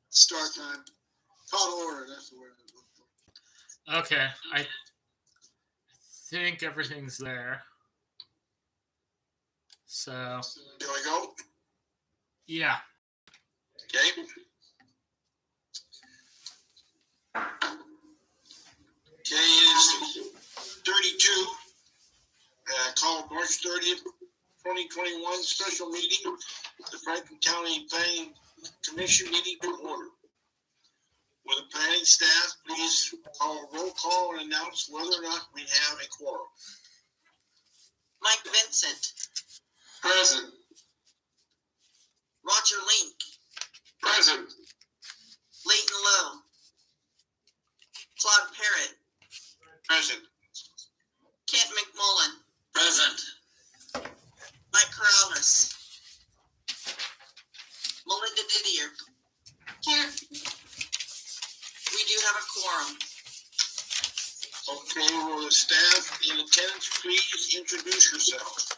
Start time. Call to order. That's the word I look for. Okay, I think everything's there. So, Here we go. yeah. Okay. Okay, it's 32. Call March 30th, 2021 special meeting. The Franklin County Planning Commission meeting to order. Will the planning staff please call a roll call and announce whether or not we have a quorum? Mike Vincent, Present. Roger Link, Present. Leighton Lowe, Claude Parrott, Present. Kent McMullen, Present. Mike Corrales, Melinda Didier. Here. We do have a quorum. Okay, will the staff in attendance please introduce yourself?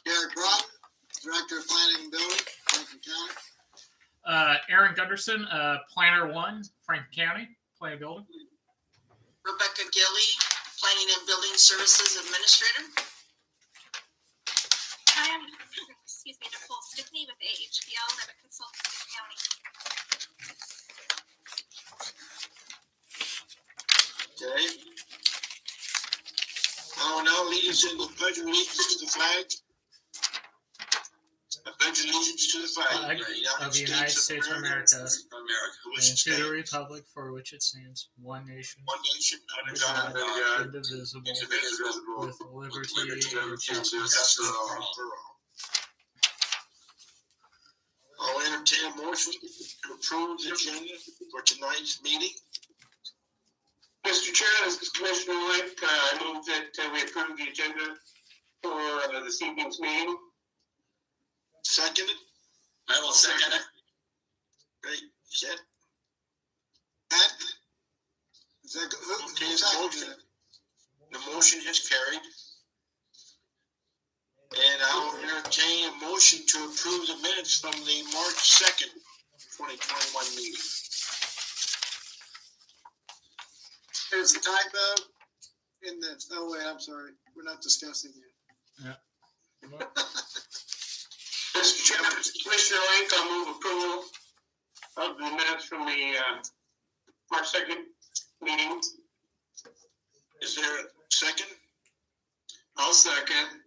Garrett Broughton, Director of Planning and Building, Franklin County. Aaron Gunderson, Planner 1, Franklin County, Planning and Building. Rebecca Gilly, Planning and Building Services Administrator. I am, Nicole Stickney with AHBL, I'm a consultant to the county. Okay. I will now lead us in the pledge of allegiance to the flag. I pledge allegiance to the flag Of the United States of America, which and to the stands republic for which it stands, one nation, one nation under God, God, indivisible, indivisible, with liberty and justice justice for all. for all. I'll entertain a motion to approve the agenda for tonight's meeting. Mr. Chair, this is Commissioner Link. I move that we approve the agenda for this evening's meeting. Seconded? I will second it. Great. Set. Pat? Is that good? Okay, Who's the seconded motion. it? The motion is carried. And I will entertain a motion to approve the minutes from the March 2nd, 2021 meeting. There's a typo in the, oh wait, I'm sorry. We're not discussing it. Mr. Chairman, Commissioner Link, I'll move approval of the minutes from the March 2nd meeting. Is there a second? I'll second.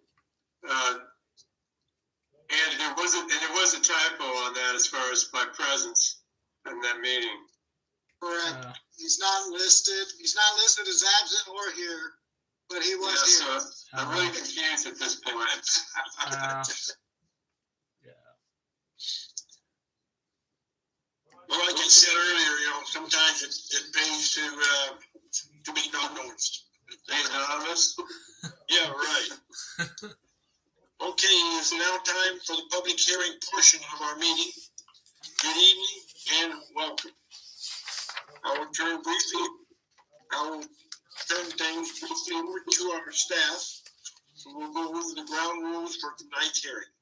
And there was a typo on that as far as my presence in that meeting. Correct. He's not listed. He's not listed as absent or here, but he was here. So I'm really confused at this point. Yeah. Well, like I said earlier, sometimes it pays to be not noticed. Being anonymous. Yeah, right. Okay, it's now time for the public hearing portion of our meeting. Good evening and welcome. I will turn things briefly over to our staff, who will go over the ground rules for tonight's hearing.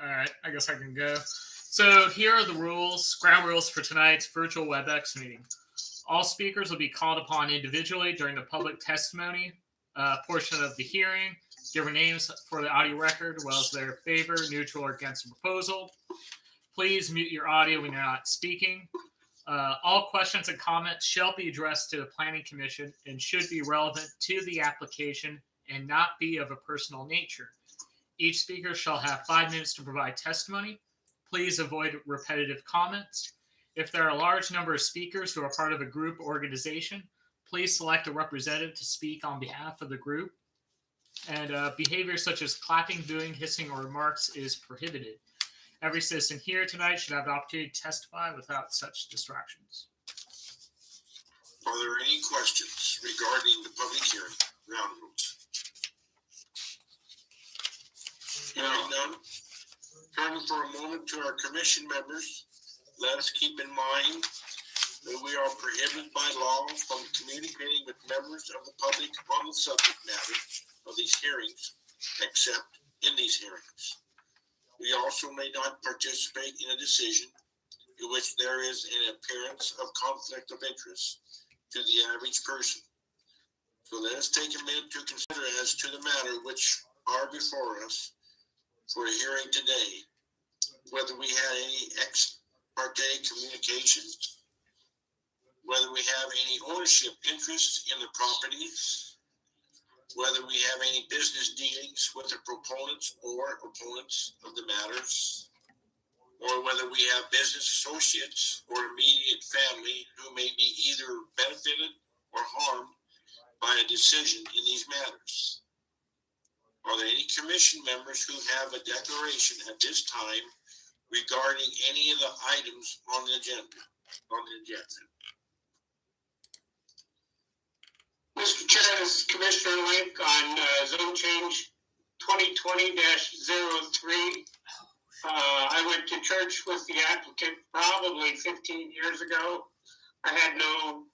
All right, I guess I can go. So here are the ground rules for tonight's virtual WebEx meeting. All speakers will be called upon individually during the public testimony portion of the hearing. Give their names for the audio record, as well as their favor, neutral, or against the proposal. Please mute your audio when you're not speaking. All questions and comments shall be addressed to the Planning Commission and should be relevant to the application and not be of a personal nature. Each speaker shall have 5 minutes to provide testimony. Please avoid repetitive comments. If there are a large number of speakers who are part of a group or organization, please select a representative to speak on behalf of the group. And behavior such as clapping, booing, hissing, or remarks is prohibited. Every citizen here tonight should have the opportunity to testify without such distractions. Are there any questions regarding the public hearing ground rules? Hearing none, turning for a moment to our commission members, let us keep in mind that we are prohibited by law from communicating with members of the public on the subject matter of these hearings, except in these hearings. We also may not participate in a decision in which there is an appearance of conflict of interest to the average person. So let us take a minute to consider as to the matter which are before us for a hearing today, whether we had any ex parte communications, whether we have any ownership interests in the properties, whether we have any business dealings with the proponents or opponents of the matters, or whether we have business associates or immediate family who may be either benefited or harmed by a decision in these matters. Are there any commission members who have a declaration at this time regarding any of the items on the agenda? Mr. Chair, this is Commissioner Link on zone change 2020-03. I went to church with the applicant probably 15 years ago. I had no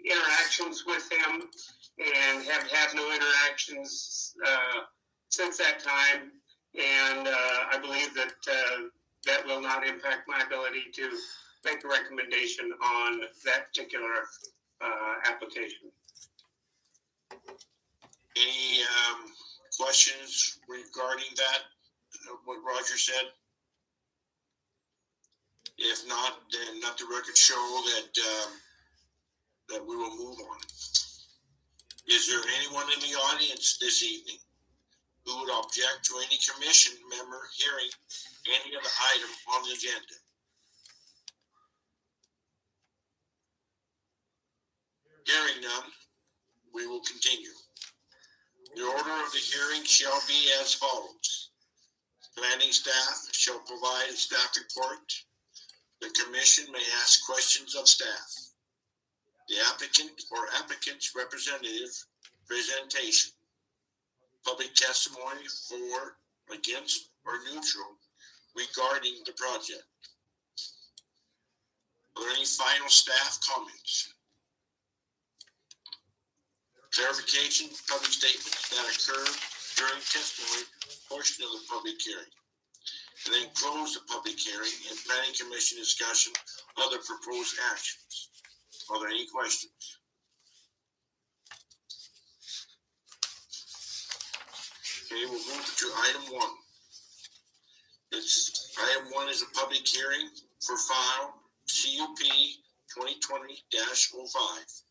interactions with him and have had no interactions since that time. And I believe that that will not impact my ability to make a recommendation on that particular application. Any questions regarding that, what Roger said? If not, then let the record show that we will move on. Is there anyone in the audience this evening who would object to any commission member hearing any of the item on the agenda? Hearing none, we will continue. The order of the hearing shall be as follows. Planning staff shall provide a staff report. The commission may ask questions of staff. The applicant or applicant's representative presentation. Public testimony for, against, or neutral regarding the project. Are there any final staff comments? Clarification, public statements that occur during testimony portion of the public hearing. And then close the public hearing and planning commission discussion of the proposed actions. Are there any questions? Okay, we'll move to item 1. Item 1 is a public hearing for file CUP 2020-05.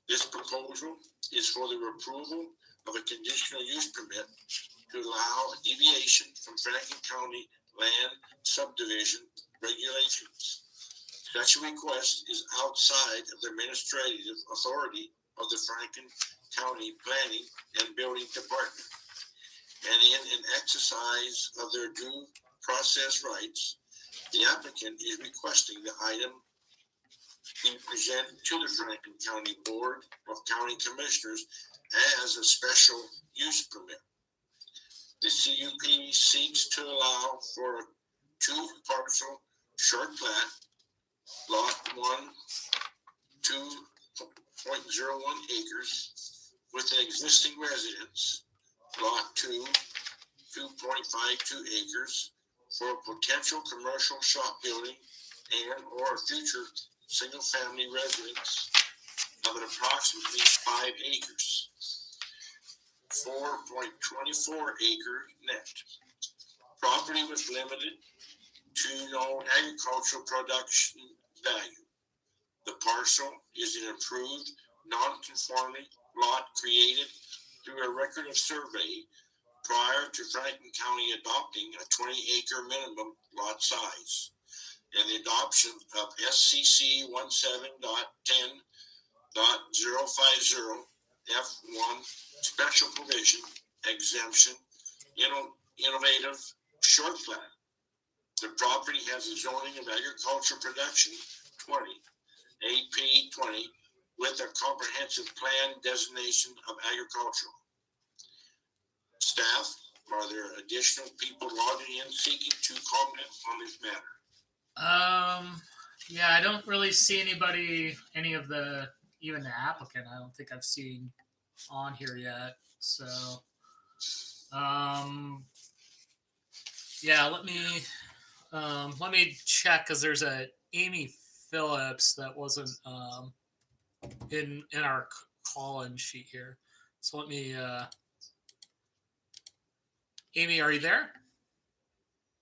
This proposal is for the approval of a conditional use permit to allow a deviation from Franklin County land subdivision regulations. Such a request is outside of the administrative authority of the Franklin County Planning and Building Department, and in an exercise of their due process rights, the applicant is requesting the item be presented to the Franklin County Board of County Commissioners as a special use permit. The CUP seeks to allow for a 2-parcel short plat, lot 1, 2.01 acres, with an existing residence, lot 2, 2.52 acres, for a potential commercial shop building and or future single-family residence of an approximately 5 acres, 4.24 acre net. Property was limited to no agricultural production value. The parcel is an approved non-conforming lot created through a record of survey prior to Franklin County adopting a 20-acre minimum lot size and the adoption of SCC 17.10.050 F1 special provision exemption innovative short plat. The property has a zoning of agriculture production 20 AP 20 with a comprehensive plan designation of agricultural. Staff, are there additional people logging in seeking to comment on this matter? Yeah, I don't really see anybody, even the applicant, I don't think I've seen on here yet. So, Yeah, let me check because there's a Amy Phillips that wasn't in our call-in sheet here. So let me Amy, are you there?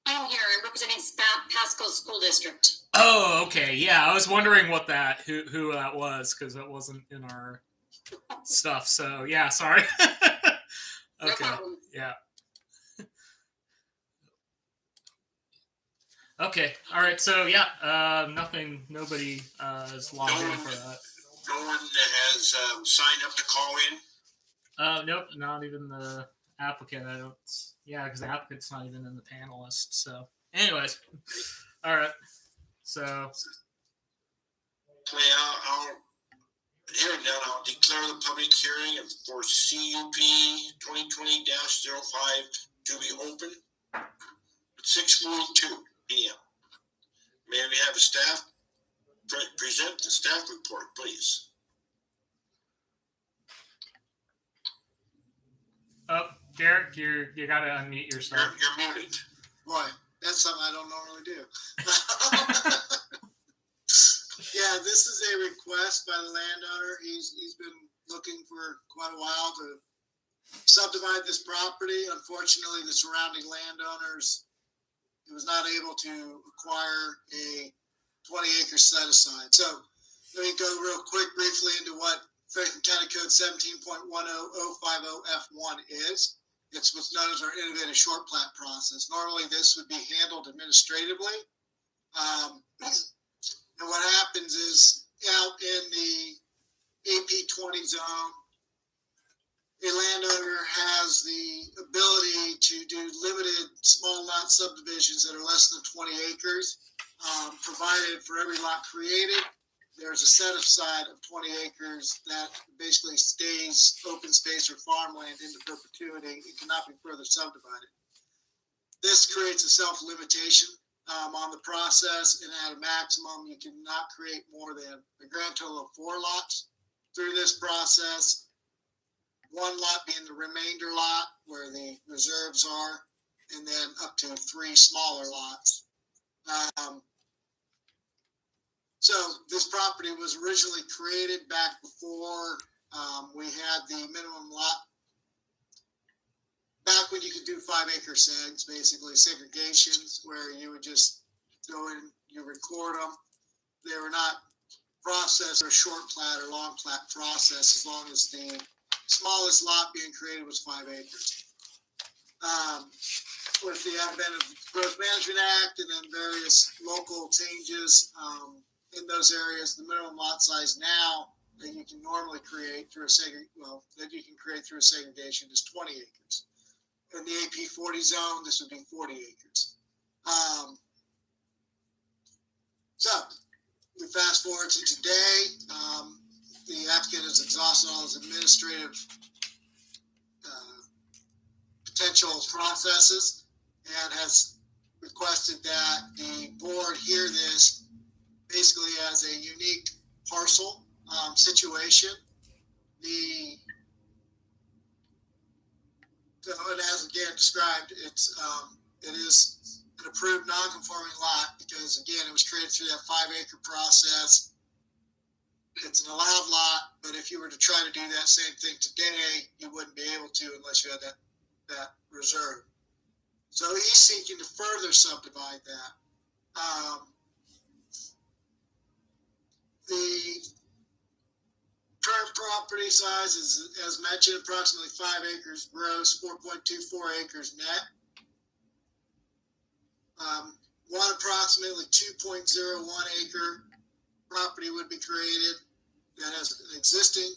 I'm here. I'm representing Pasco School District. Oh, okay. Yeah, I was wondering what that who that was because that wasn't in our stuff. So yeah, sorry. No Okay. problem. Yeah. Okay. All right. So yeah, nobody is logged in for that. No one has signed up to call in. Nope, not even the applicant. I don't. Yeah, because the applicant's not even in the panelist. So, anyways, all right. So, Okay, I'll hearing done. I'll declare the public hearing for CUP 2020-05 to be open at 6:42 p.m. May we have a staff present the staff report, please? oh, Derek, you gotta unmute yourself. You're muted. Boy, that's something I don't normally do. Yeah, this is a request by the landowner. He's been looking for quite a while to subdivide this property. Unfortunately, the surrounding landowners, he was not able to acquire a 20-acre set aside. So let me go real quick briefly into what Franklin County Code 17.10050F1 is. It's what's known as our innovative short plat process. Normally, this would be handled administratively. And what happens is out in the AP20 zone, a landowner has the ability to do limited small lot subdivisions that are less than 20 acres, provided for every lot created, there's a set aside of 20 acres that basically stays open space or farmland into perpetuity. It cannot be further subdivided. This creates a self-limitation on the process, and at a maximum, you cannot create more than a grand total of 4 lots through this process. 1 lot being the remainder lot where the reserves are, and then up to 3 smaller lots. So this property was originally created back before we had the minimum lot. Back when you could do 5-acre segs, basically segregations, where you would just go in, you record them. They were not processed or short plat or long plat process, as long as the smallest lot being created was 5 acres. With the advent of the Growth Management Act and then various local changes in those areas, the minimum lot size now that you can normally create through a segregation is 20 acres. In the AP40 zone, this would be 40 acres. So we fast forward to today. The applicant has exhausted all his administrative potential processes and has requested that the board hear this basically as a unique parcel situation. And as again described, it is an approved non-conforming lot because again it was created through that 5-acre process. It's an allowed lot, but if you were to try to do that same thing today, you wouldn't be able to unless you had that reserve. So he's seeking to further subdivide that. The current property size is, as mentioned, approximately 5 acres gross, 4.24 acres net. One approximately 2.01 acre property would be created that has an existing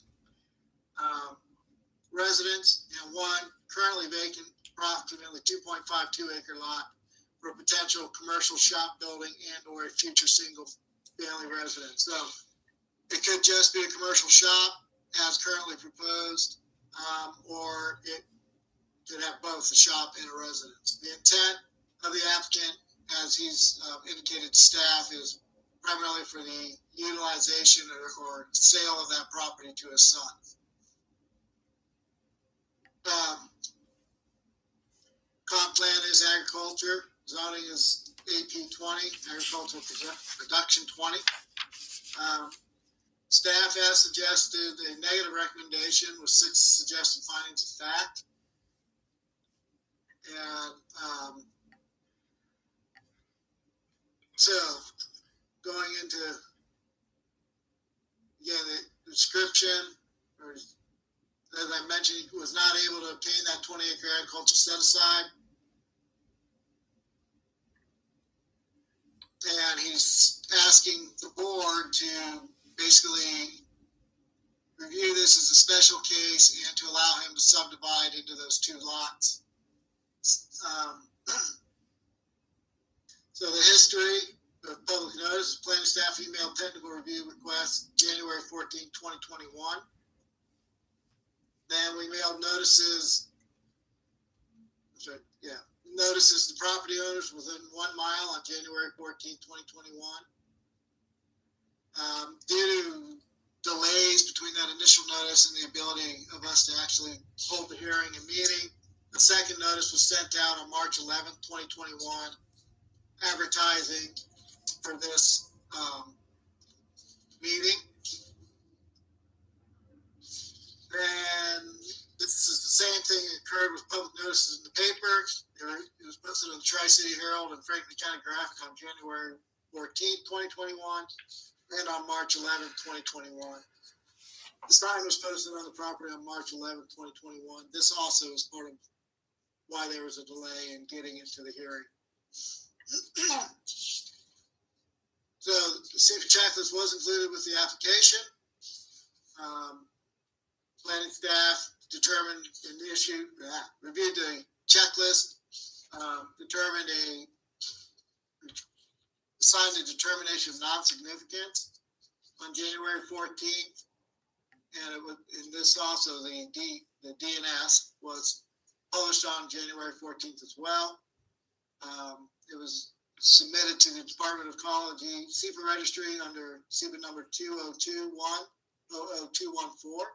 residence, and one currently vacant, approximately 2.52 acre lot for a potential commercial shop building and or a future single family residence. So it could just be a commercial shop as currently proposed, or it could have both a shop and a residence. The intent of the applicant, as he's indicated to staff, is primarily for the utilization or sale of that property to his son. Comp plan is agriculture. zoning is AP 20, agricultural production 20. Staff has suggested a negative recommendation with 6 suggested findings of fact. And so going into, again, the description, or as I mentioned, he was not able to obtain that 20-acre agricultural set-aside. And he's asking the board to basically review this as a special case and to allow him to subdivide into those 2 lots. So the history of public notice, planning staff emailed technical review request January 14, 2021. Then we mailed notices, notices to property owners within 1 mile on January 14, 2021. Due to delays between that initial notice and the ability of us to actually hold the hearing and meeting, the second notice was sent out on March 11, 2021, advertising for this meeting. And this is the same thing that occurred with public notices in the paper. It was posted in the Tri-City Herald and Franklin County Graphic on January 14, 2021, and on March 11, 2021. The sign was posted on the property on March 11, 2021. This also is part of why there was a delay in getting into the hearing. So the safety checklist was included with the application. Planning staff determined and reviewed the checklist, determined assigned a determination of non-significance on January 14th, and and this also the DNS was published on January 14th as well. It was submitted to the Department of Ecology SEPA registry under SEPA number 2021-00214.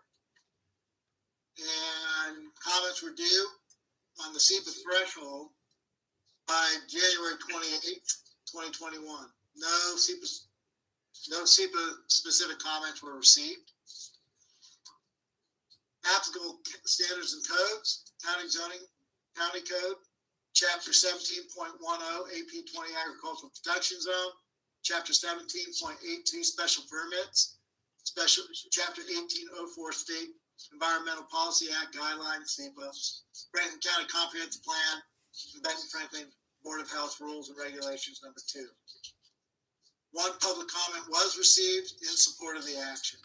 And comments were due on the SEPA threshold by January 28th, 2021. No SEPA specific comments were received. Applicable standards and codes, county zoning, county code, Chapter 17.10 AP 20 Agricultural Production Zone, Chapter 17.82 Special Permits, Chapter 1804 State Environmental Policy Act Guidelines, SEPA, Franklin County Comprehensive Plan, and Benton Franklin Board of Health Rules and Regulations number 2. 1 public comment was received in support of the action.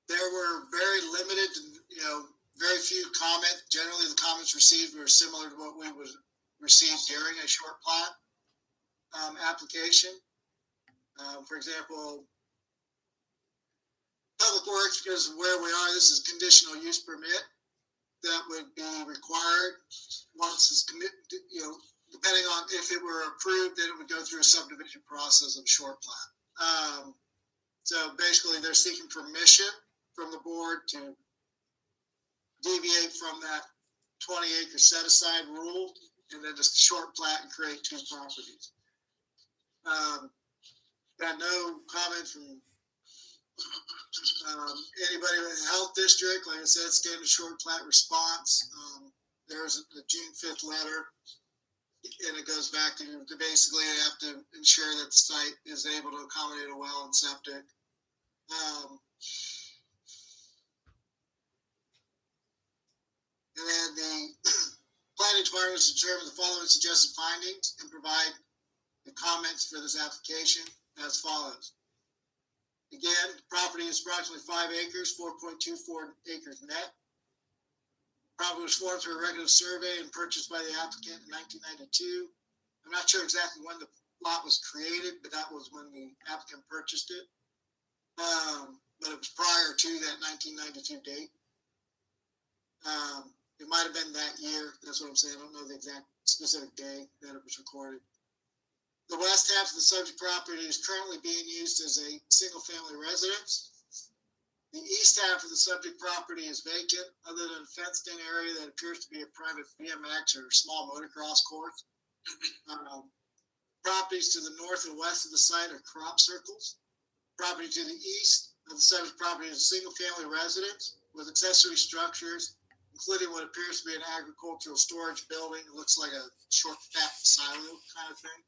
There were very limited, very few comments. Generally, the comments received were similar to what we would receive during a short plat application. For example, Public Works, because of where we are, this is conditional use permit that would be required once it's committed, depending on if it were approved, then it would go through a subdivision process of a short plat. So basically, they're seeking permission from the board to deviate from that 20-acre set-aside rule and then just a short plat and create 2 properties. Got no comment from anybody with the health district. Like I said, standard short plat response. There's the June 5th letter, and it goes back to basically you have to ensure that the site is able to accommodate a well and septic. And then the planning department has determined the following suggested findings and provide the comments for this application as follows. Again, the property is approximately 5 acres, 4.24 acres net. Property was formed through a regular survey and purchased by the applicant in 1992. I'm not sure exactly when the lot was created, but that was when the applicant purchased it. But it was prior to that 1992 date. It might have been that year. That's what I'm saying. I don't know the exact specific day that it was recorded. The west half of the subject property is currently being used as a single-family residence. The east half of the subject property is vacant, other than a fenced-in area that appears to be a private BMX or small motocross course. Properties to the north and west of the site are crop circles. Property to the east of the subject property is a single-family residence with accessory structures, including what appears to be an agricultural storage building. It looks like a short, fat silo kind of thing.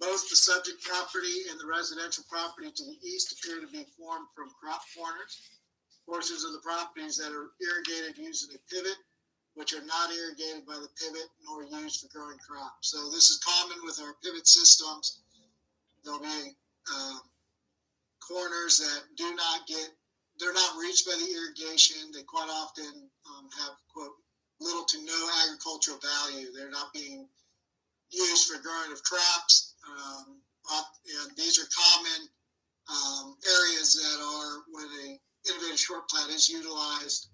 Both the subject property and the residential property to the east appear to be formed from crop corners. Portions of the properties that are irrigated using a pivot, which are not irrigated by the pivot nor used for growing crops. So this is common with our pivot systems. There'll be corners that they're not reached by the irrigation. They quite often have, quote, little to no agricultural value. They're not being used for growing of crops. And these are common areas that are, when an innovative short plat is utilized,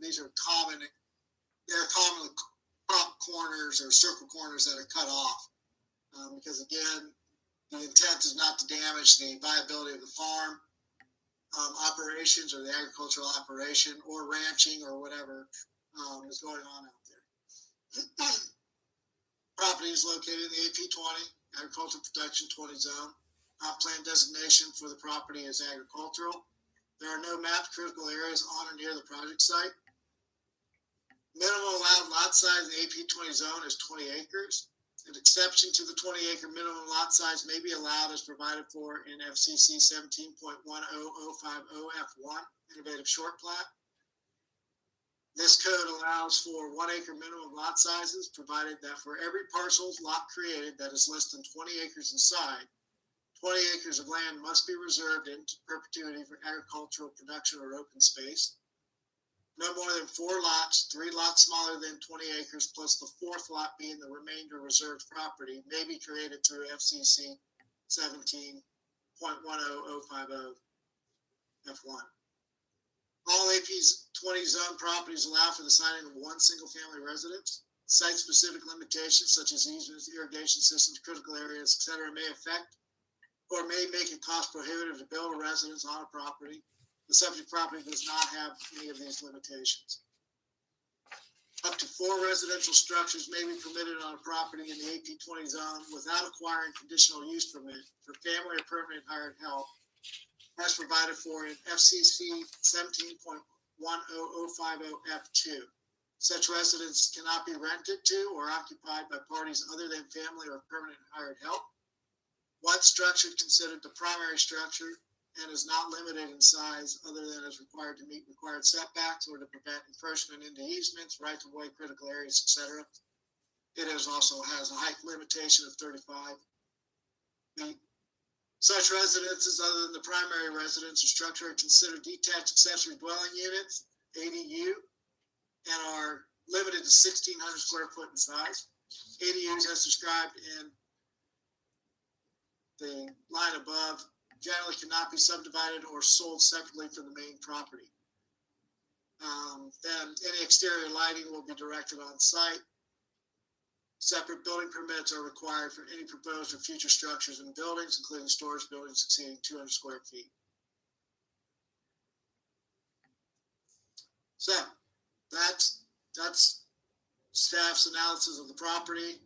these are common. They're commonly crop corners or circle corners that are cut off. Because again, the intent is not to damage the viability of the farm operations or the agricultural operation or ranching or whatever is going on out there. Property is located in the AP20, Agricultural Protection 20 Zone. Plan designation for the property is agricultural. There are no mapped critical areas on or near the project site. Minimum allowed lot size in the AP20 zone is 20 acres. An exception to the 20-acre minimum lot size may be allowed as provided for in FCC 17.10050F1, Innovative Short Plat. This code allows for 1 acre minimum lot sizes, provided that for every parcel lot created that is less than 20 acres inside, 20 acres of land must be reserved into perpetuity for agricultural production or open space. No more than 4 lots, 3 lots smaller than 20 acres, plus the 4th lot being the remainder reserved property, may be created through FCC 17.10050F1. All AP's 20 zone properties allow for the signing of 1 single-family residence. Site-specific limitations such as easements, irrigation systems, critical areas, etc., may affect or may make it cost prohibitive to build a residence on a property. The subject property does not have any of these limitations. Up to 4 residential structures may be permitted on a property in the AP20 zone without acquiring conditional use permit for family or permanent hired help, as provided for in FCC 17.10050F2. Such residences cannot be rented to or occupied by parties other than family or permanent hired help. One structure considered the primary structure and is not limited in size other than as required to meet required setbacks or to prevent encroachment into easements, right-of-way, critical areas, etc. It also has a height limitation of 35 feet. Such residences other than the primary residence or structure are considered detached accessory dwelling units, ADU, and are limited to 1,600 square foot in size. ADUs, as described in the line above, generally cannot be subdivided or sold separately from the main property. Then any exterior lighting will be directed on site. Separate building permits are required for any proposed or future structures and buildings, including storage buildings exceeding 200 square feet. So that's staff's analysis of the property.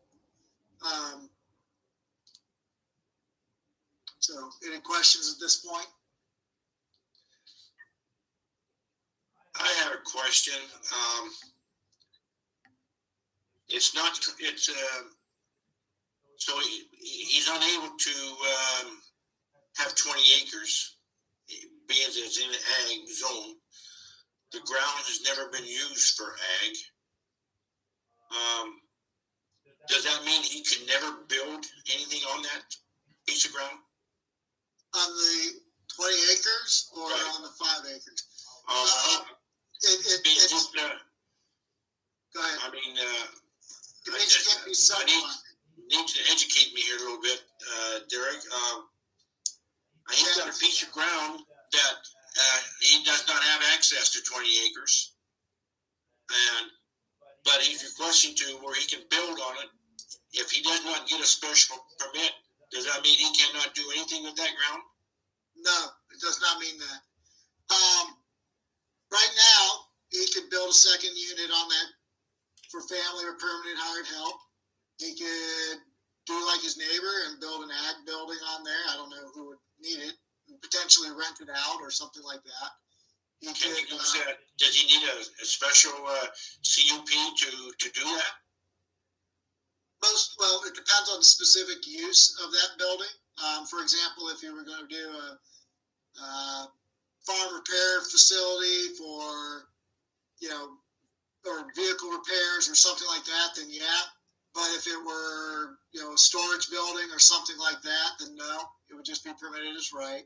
So any questions at this point? I have a question. So he's unable to have 20 acres, being that it's in the ag zone. The ground has never been used for ag. Does that mean he can never build anything on that piece of ground? On the 20 acres or Right. on the 5 acres? Go ahead. I mean, It means you can't be subdivided. need to educate me here a little bit, Derek. He's got a piece of ground that he does not have access to 20 acres. But he's requesting to where he can build on it. If he does not get a special permit, does that mean he cannot do anything with that ground? No, it does not mean that. Right now, he could build a second unit on that for family or permanent hired help. He could do like his neighbor and build an ag building on there. I don't know who would need it. Potentially rent it out or something like that. He Can he could, use that? Does he need a special CUP to do that? well, it depends on the specific use of that building. For example, if you were going to do a farm repair facility for, or vehicle repairs or something like that, then yeah. But if it were, a storage building or something like that, then no, it would just be permitted as right.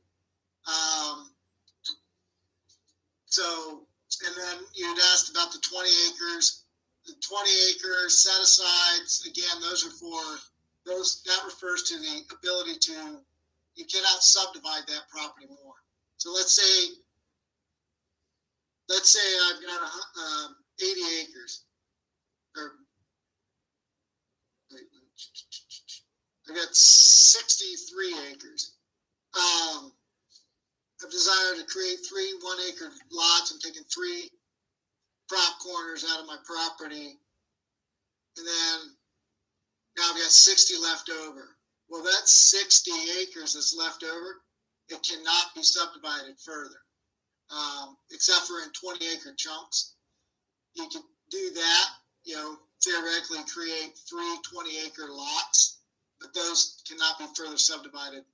And then you'd asked about the 20 acres. The 20 acre set asides, again, that refers to the ability you cannot subdivide that property more. So let's say I've got 80 acres, or I got 63 acres. I've desired to create 3 1-acre lots. I'm taking 3 prop corners out of my property, and then now I've got 60 left over. Well, that 60 acres that's left over, it cannot be subdivided further, except for in 20-acre chunks. You can do that, theoretically create 3 20-acre lots, but those cannot be further subdivided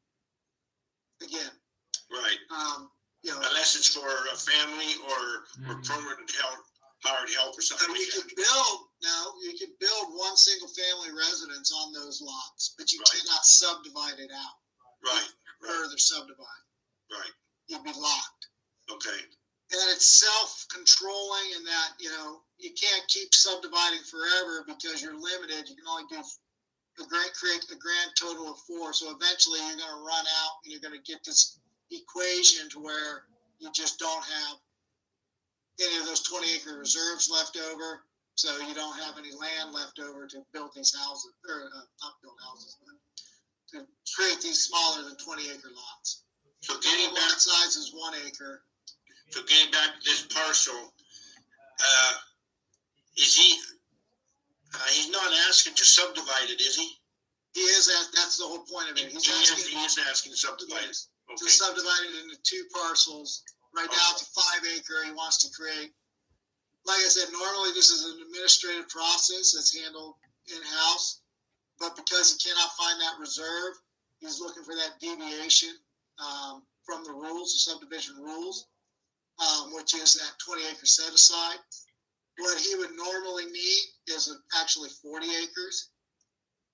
again. Right. Unless it's for a family or permanent hired help or something like that. You could build one single family residence on those lots, but you cannot subdivide it out. Right. Further subdivide. Right. You'd be locked. Okay. And it's self-controlling in that, you can't keep subdividing forever because you're limited. You can only create a grand total of 4. So eventually you're going to run out and you're going to get this equation to where you just don't have any of those 20-acre reserves left over. So you don't have any land left over to build these houses, or not build houses, but to create these smaller than 20-acre lots. So getting back, lot size is 1 acre. So getting back to this parcel, he's not asking to subdivide it, is he? He is, that's the whole point of it. He is asking to subdivide it. Okay. To subdivide it into 2 parcels. Right now it's a 5 acre. He wants to create, like I said, normally this is an administrative process that's handled in-house, but because he cannot find that reserve, he's looking for that deviation from the rules, the subdivision rules, which is that 20-acre set aside. What he would normally need is actually 40 acres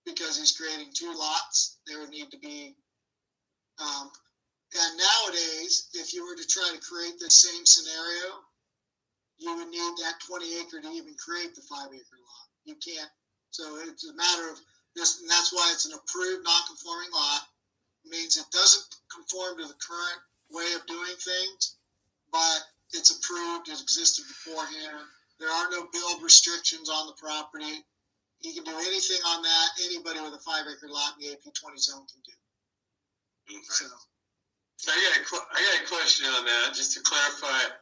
because he's creating 2 lots. There would need to be, and nowadays, if you were to try to create the same scenario, you would need that 20 acre to even create the 5 acre lot. You can't. So it's a matter of this, and that's why it's an approved non-conforming lot. It means it doesn't conform to the current way of doing things, but it's approved. It existed beforehand. There are no build restrictions on the property. You can do anything on that. Anybody with a 5 acre lot in the AP 20 zone can do. Okay. So I got a question on that, just to clarify.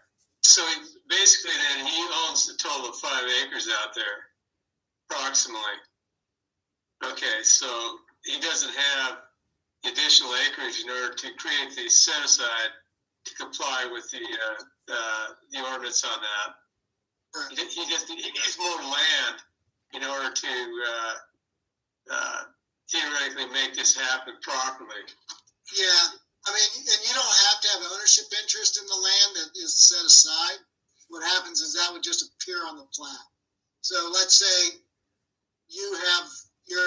So basically then he owns the total of 5 acres out there, approximately. Okay, so he doesn't have additional acreage in order to create the set aside to comply with the ordinance on that. Right. He needs more land in order to theoretically make this happen properly. Yeah. I mean, and you don't have to have ownership interest in the land that is set aside. What happens is that would just appear on the plat. So let's say you're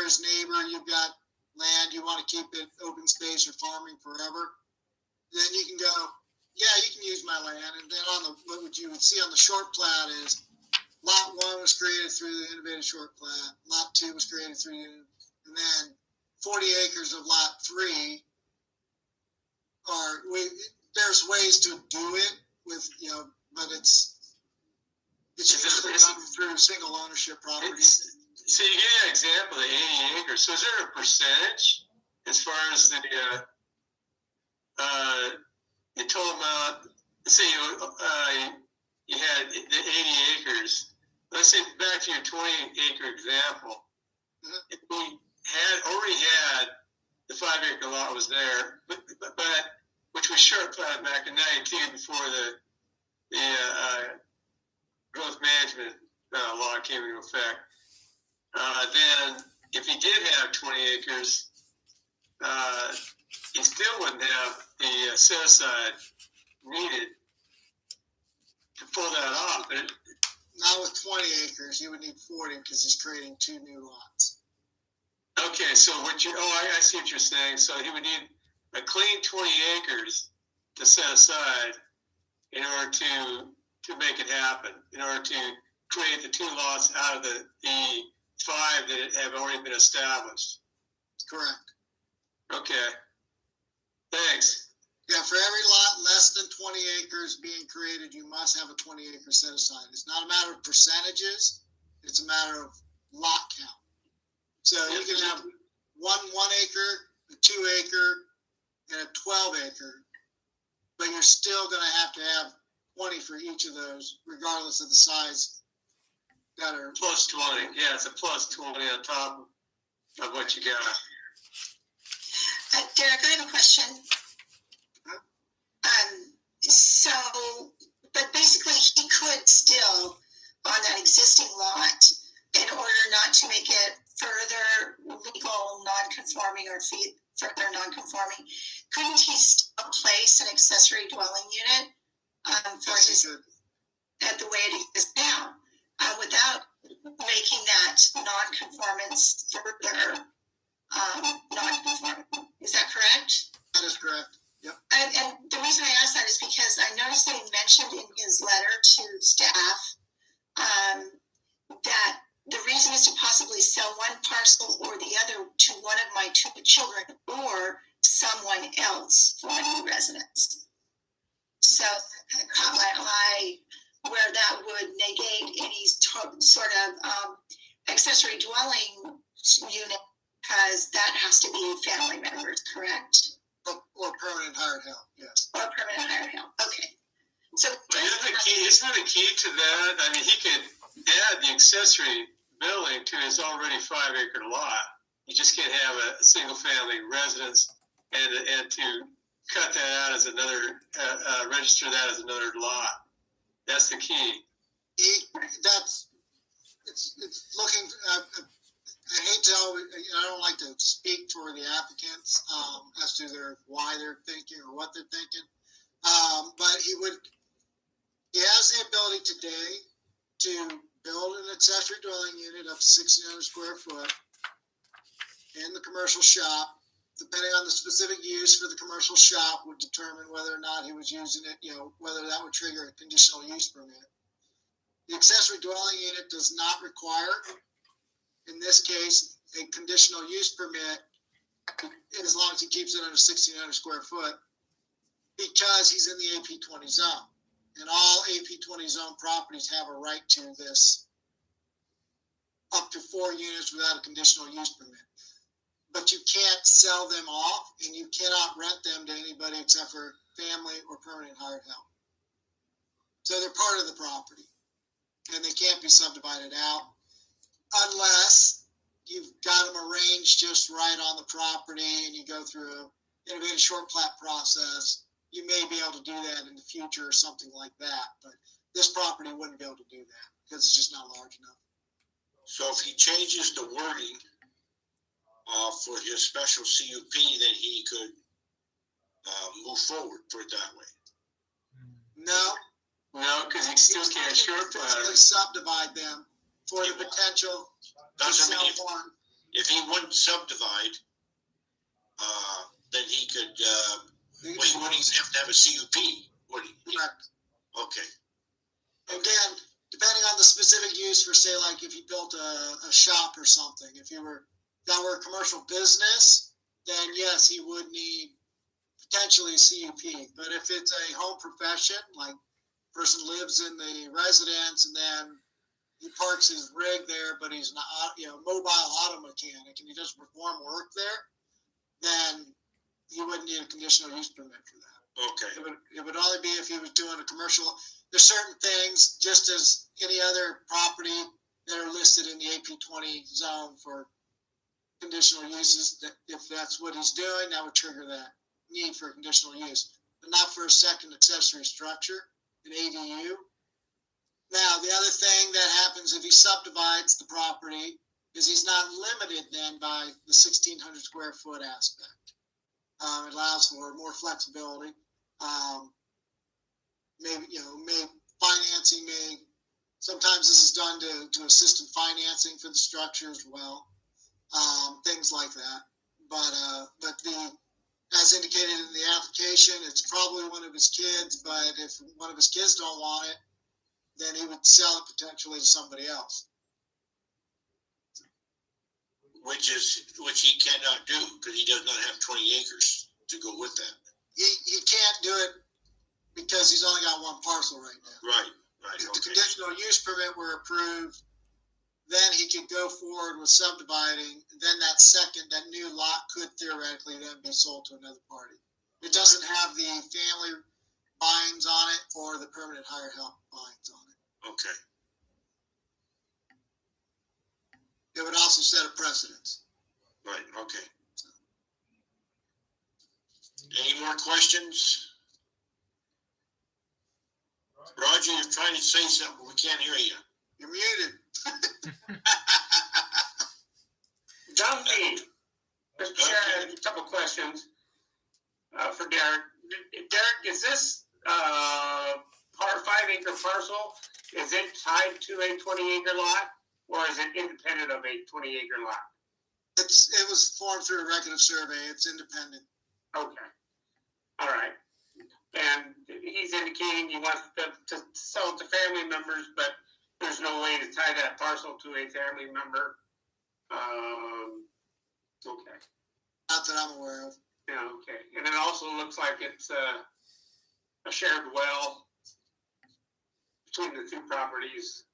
his neighbor, you've got land, you want to keep it open space or farming forever. Then you can go, yeah, you can use my land. And then what you would see on the short plat is lot 1 was created through the innovative short plat. Lot 2 was created through, and then 40 acres of lot 3 there's ways to do it with, but it's usually done through single ownership properties. So you get an example of 80 acres. So is there a percentage as far as the total amount let's say you had the 80 acres. Let's say back to your 20-acre example. If we already had the 5-acre lot was there, but which was short platted back in '92 before the growth management law came into effect. Then, if he did have 20 acres, he still wouldn't have the set aside needed to pull that off. But Not with 20 acres, you would need 40 because he's creating 2 new lots. okay, so I see what you're saying. So he would need a clean 20 acres to set aside in order to make it happen, in order to create the 2 lots out of the 5 that have already been established. Correct. Okay. Thanks. Yeah, for every lot less than 20 acres being created, you must have a 20-acre set aside. It's not a matter of percentages, it's a matter of lot count. So you can have one 1-acre, a 2-acre, and a 12-acre, but you're still going to have 20 for each of those, regardless of the size that are. Plus 20. Yeah, it's a plus 20 on top of what you got. Derek, I have a question. But basically he could still, on that existing lot, in order not to make it further legal non-conforming or further non-conforming, couldn't he still place an accessory dwelling unit for Yes, his, he could. at the way it is now, without making that non-conformance further non-conforming? Is that correct? That is correct. And the reason I asked that is because I noticed that he mentioned in his letter to staff that the reason is to possibly sell one parcel or the other to one of my 2 children or someone else for a new residence. So that caught my eye where that would negate any sort of accessory dwelling unit, because that has to be family members, correct? Or permanent hired help, yes. Or permanent hired help. Okay. So But isn't the key to that? I mean, he could add the accessory building to his already 5-acre lot. You just can't have a single-family residence and to cut that out as another, register that as another lot. That's the key. It's looking, I hate to always, I don't like to speak for the applicants as to why they're thinking or what they're thinking. But he has the ability today to build an accessory dwelling unit up to 1,600 square foot in the commercial shop. Depending on the specific use for the commercial shop would determine whether or not he was using it, whether that would trigger a conditional use permit. The accessory dwelling unit does not require, in this case, a conditional use permit as long as he keeps it under 1,600 square foot, because he's in the AP20 zone. And all AP20 zone properties have a right to this up to 4 units without a conditional use permit. But you can't sell them off, and you cannot rent them to anybody except for family or permanent hired help. So they're part of the property, and they can't be subdivided out unless you've got them arranged just right on the property and you go through a innovative short plat process. You may be able to do that in the future or something like that, but this property wouldn't be able to do that because it's just not large enough. So if he changes the wording for his special CUP, then he could move forward for it that way. No, because he still can't short physically plat. subdivide them for the potential to Doesn't sell mean one. if he wouldn't subdivide, then he could, he wouldn't even have to have a CUP, would he? Correct. Okay. Again, depending on the specific use for, say, like if you built a shop or something, if that were a commercial business, then yes, he would need potentially a CUP. But if it's a home profession, like person lives in the residence and then he parks his rig there, but he's not, mobile auto mechanic and he doesn't perform work there, then you wouldn't need a conditional use permit for that. Okay, It would only be if he was doing a commercial. There's certain things, just as any other property that are listed in the AP20 zone for conditional uses, that if that's what he's doing, that would trigger that need for conditional use, but not for a second accessory structure, an ADU. Now, the other thing that happens if he subdivides the property is he's not limited then by the 1,600 square foot aspect. It allows for more flexibility. Maybe, financing sometimes this is done to assist in financing for the structure as well. Things like that. But as indicated in the application, it's probably one of his kids, but if one of his kids don't want it, then he would sell it potentially to somebody else. which he cannot do because he does not have 20 acres to go with that. He can't do it because he's only got one parcel right now. Right. If the Okay. conditional use permit were approved, then he could go forward with subdividing. Then that new lot could theoretically then be sold to another party. It doesn't have the family binds on it or the permanent hire help binds on it. Okay. It would also set a precedence. Right. Okay. Any more questions? Roger, you're trying to say something, but we can't hear you. You're muted. John B. Mr. Chair, I have a couple questions for Derek. Derek, is this par 5 acre parcel, is it tied to a 20 acre lot or is it independent of a 20 acre lot? It was formed through a record of survey. It's independent. Okay. All right. And he's indicating he wants to sell it to family members, but there's no way to tie that parcel to a family member. Okay. Not that I'm aware of. Yeah, okay. And it also looks like it's a shared well between the two properties.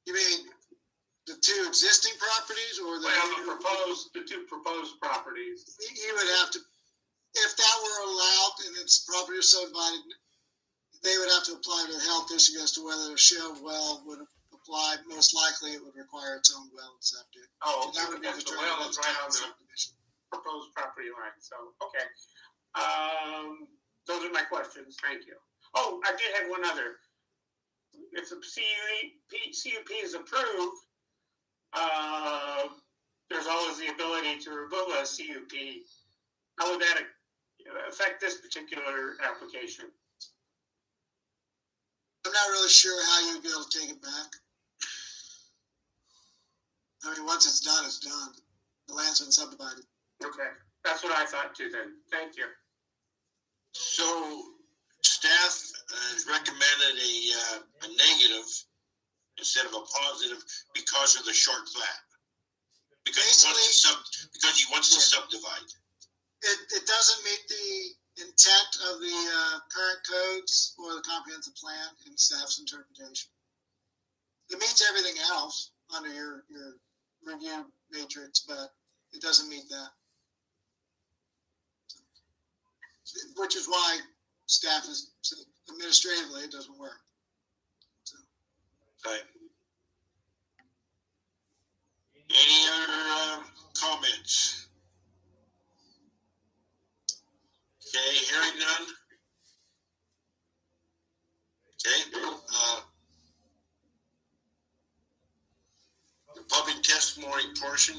You mean the two existing properties or the? Well, the two proposed properties. You would have to, if that were allowed and its property is subdivided, they would have to apply to the health district as to whether a shared well would apply. Most likely it would require its own well and septic. Oh, That would be because the determined well as is right on the subdivision. proposed property line, so, okay. Those are my questions, thank you. Oh, I did have one other. If the CUP is approved, there's always the ability to revoke a CUP. How would that affect this particular application? I'm not really sure how you'd be able to take it back. I mean, once it's done, it's done. The land's been subdivided. Okay, that's what I thought too then, thank you. So staff has recommended a negative instead of a positive because of the short plat. Because he wants to subdivide. It doesn't meet the intent of the current codes or the comprehensive plan in staff's interpretation. It meets everything else under your review matrix, but it doesn't meet that. Which is why staff is administratively it doesn't work. So. Right. Any other comments? Okay, hearing none. Okay. The public testimony portion,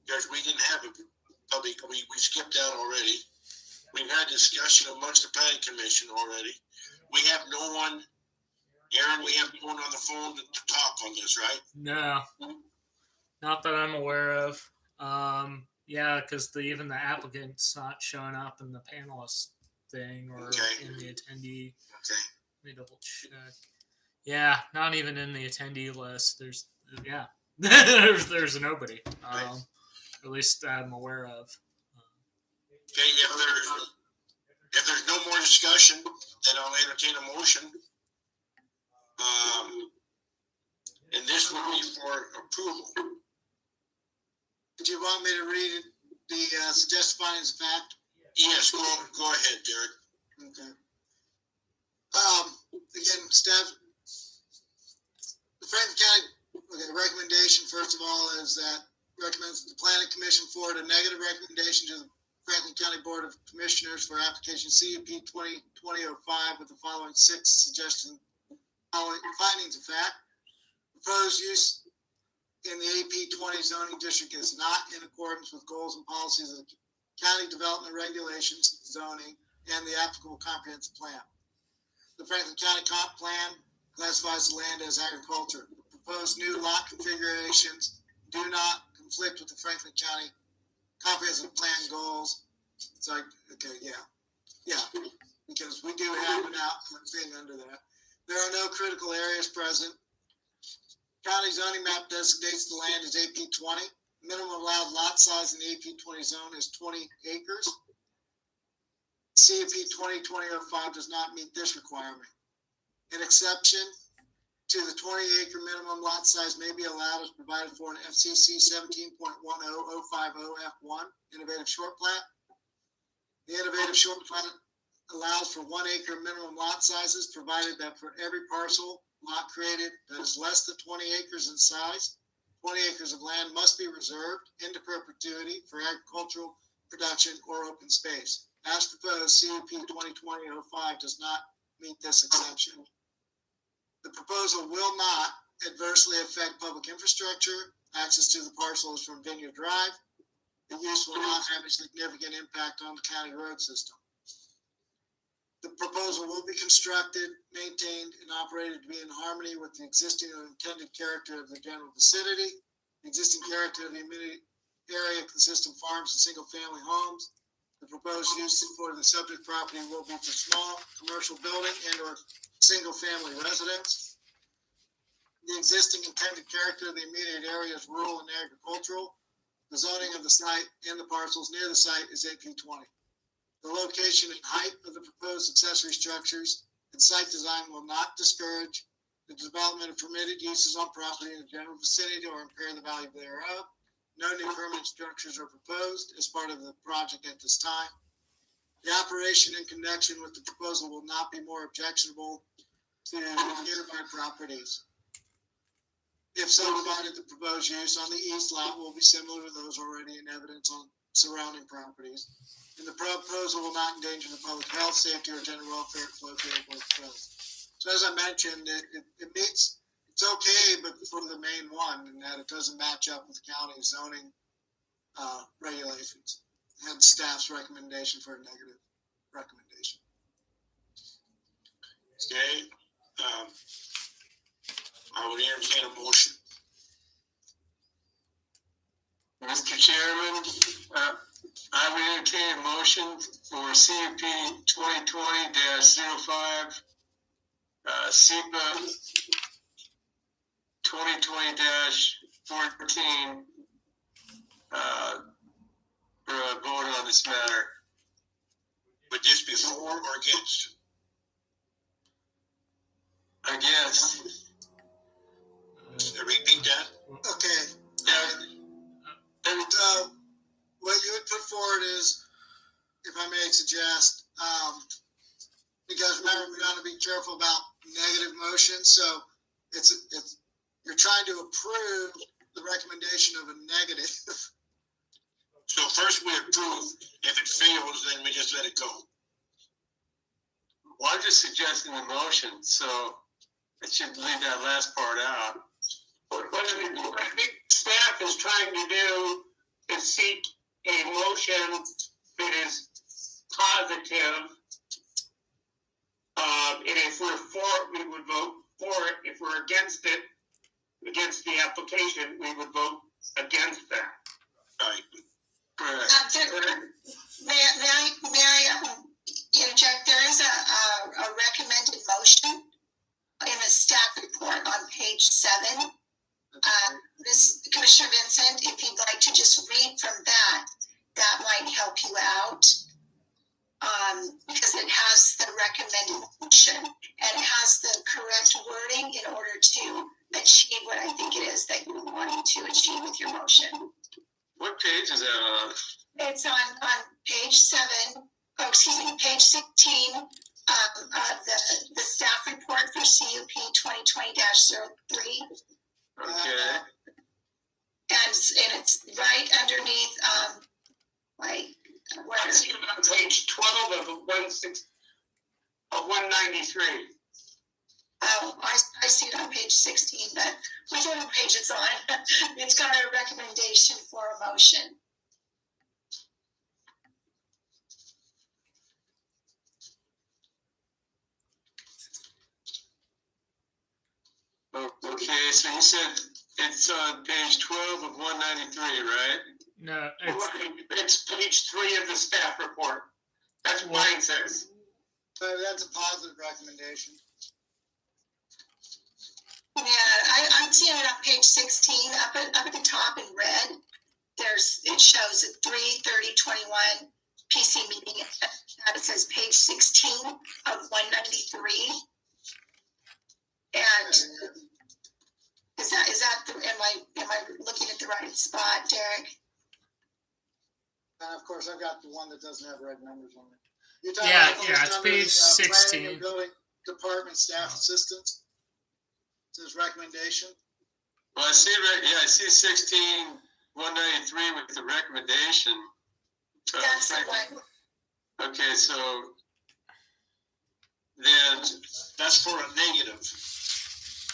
because we didn't have a public, we skipped out already. We've had discussion amongst the planning commission already. We have no one, Aaron, we have no one on the phone to talk on this, right? No, not that I'm aware of. Yeah, because even the applicant's not showing up in the panelist thing or Okay. in the attendee. Okay. Let me double check. Yeah, not even in the attendee list. There's there's nobody. At least I'm aware of. Okay, if there's no more discussion, then I'll entertain a motion. And this will be for approval. Did you want me to read the suggested findings of fact? Yes, go ahead, Derek. Okay. Again, staff, the Franklin County, okay, the recommendation, first of all, is that recommends the planning commission forward a negative recommendation to the Franklin County Board of Commissioners for application CUP 2020-05 with the following 6 suggestions, findings of fact. Proposed use in the AP 20 zoning district is not in accordance with goals and policies of the county development regulations, zoning, and the applicable comprehensive plan. The Franklin County Comp Plan classifies the land as agriculture. The proposed new lot configurations do not conflict with the Franklin County Comprehensive Plan goals. It's like, okay, yeah, because we do have an output thing under that. There are no critical areas present. County zoning map designates the land as AP 20. Minimum allowed lot size in the AP 20 zone is 20 acres. CUP 2020-05 does not meet this requirement. An exception to the 20-acre minimum lot size may be allowed as provided for in FCC 17.10050F1 Innovative Short Plat. The Innovative Short Plat allows for 1 acre minimum lot sizes, provided that for every parcel lot created that is less than 20 acres in size, 20 acres of land must be reserved into perpetuity for agricultural production or open space. As proposed, CUP 2020-05 does not meet this exception. The proposal will not adversely affect public infrastructure. Access to the parcel is from Vineyard Drive. The use will not have a significant impact on the county road system. The proposal will be constructed, maintained, and operated to be in harmony with the existing and intended character of the general vicinity. The existing character of the immediate area consists of farms and single-family homes. The proposed use for the subject property will be for small commercial building and/or single-family residence. The existing intended character of the immediate area is rural and agricultural. The zoning of the site and the parcels near the site is AP 20. The location and height of the proposed accessory structures and site design will not discourage the development of permitted uses on property in the general vicinity or impair the value thereof. No new permanent structures are proposed as part of the project at this time. The operation in connection with the proposal will not be more objectionable to nearby properties. If subdivided, the proposed use on the east lot will be similar to those already in evidence on surrounding properties. And the proposal will not endanger the public health, safety, or general welfare located where proposed. So as I mentioned, it meets, it's okay, but for the main one, and that it doesn't match up with county zoning regulations. Hence staff's recommendation for a negative recommendation. Okay, I would entertain a motion. Mr. Chairman, I would entertain a motion for CUP 2020-05, SEPA 2020-14, for a vote on this matter. Would this be for or against? Against. Repeat that. Okay. So what you would put forward is, if I may suggest, because remember, we got to be careful about negative motions. So it's you're trying to approve the recommendation of a negative. So first we approve. If it fails, then we just let it go. Well, I'm just suggesting the motion, so I should leave that last part out. What I think staff is trying to do is seek a motion that is positive. And if we're for it, we would vote for it. If we're against it, against the application, we would vote against that. Right. Correct. May I interject? There is a recommended motion in the staff report on page 7. This Commissioner Vincent, if you'd like to just read from that, that might help you out. Because it has the recommended motion and it has the correct wording in order to achieve what I think it is that you're wanting to achieve with your motion. What page is that on? It's on page 7, oh, excuse me, page 16, the staff report for CUP 2020-03. Okay. And it's right underneath, I where, see it on page 12 of 193. oh, I see it on page 16, but whichever page it's on, it's got a recommendation for a motion. Okay, so you said it's on page 12 of 193, right? No, it's It's page 3 of the staff report. That's what mine says. That's a positive recommendation. Yeah, I'm seeing it on page 16, up at the top in red. It shows a 3/30/21 PC meeting. It says page 16 of 193. And is that am I looking at the right spot, Derek? And of course, I've got the one that doesn't have red numbers on it. You're talking Yeah, about yeah, it's under the, page Planning 16. and Building Department staff assistants. It says recommendation. Well, I see, I see 16, 193 with the recommendation. That's the one. Okay, so then, That's for a negative.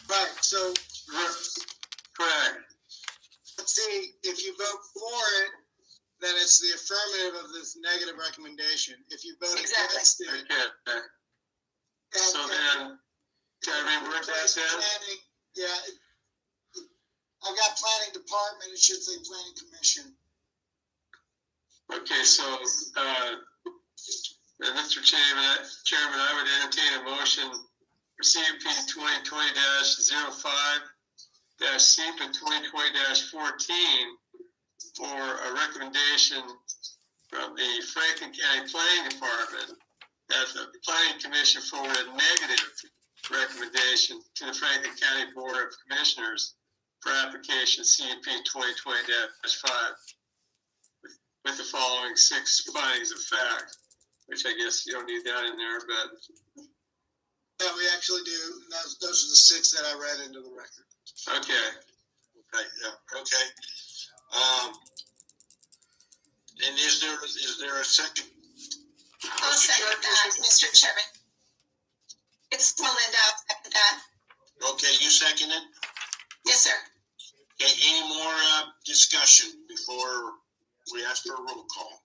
Right, so correct. let's see, if you vote for it, then it's the affirmative of this negative recommendation. If you vote Exactly. against it, Okay, so then, can I rework that then? planning, yeah, I've got planning department, it should say planning commission. Okay, so, Mr. Chairman, I would entertain a motion for CUP 2020-05, SEPA 2020-14 for a recommendation from the Franklin County Planning Department that the Planning Commission forward a negative recommendation to the Franklin County Board of Commissioners for application CUP 2020-5 with the following 6 findings of fact, which I guess you don't need that in there, but Yeah, we actually do, and those are the 6 that I read into the record. okay. Okay, yeah, okay. And is there a second? I'll second that, Mr. Chairman. It's Melinda, I'll second that. Okay, you second it? Yes, sir. Okay, any more discussion before we ask for a roll call?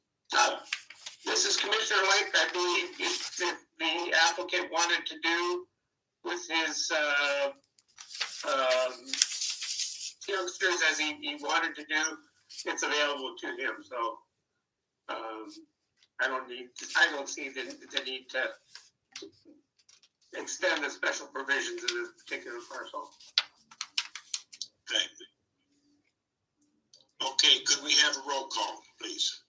This is Commissioner Lake. I believe if the applicant wanted to do with his youngsters as he wanted to do, it's available to him. So I don't see the need to extend the special provisions of this particular parcel. Okay. Okay, could we have a roll call, please?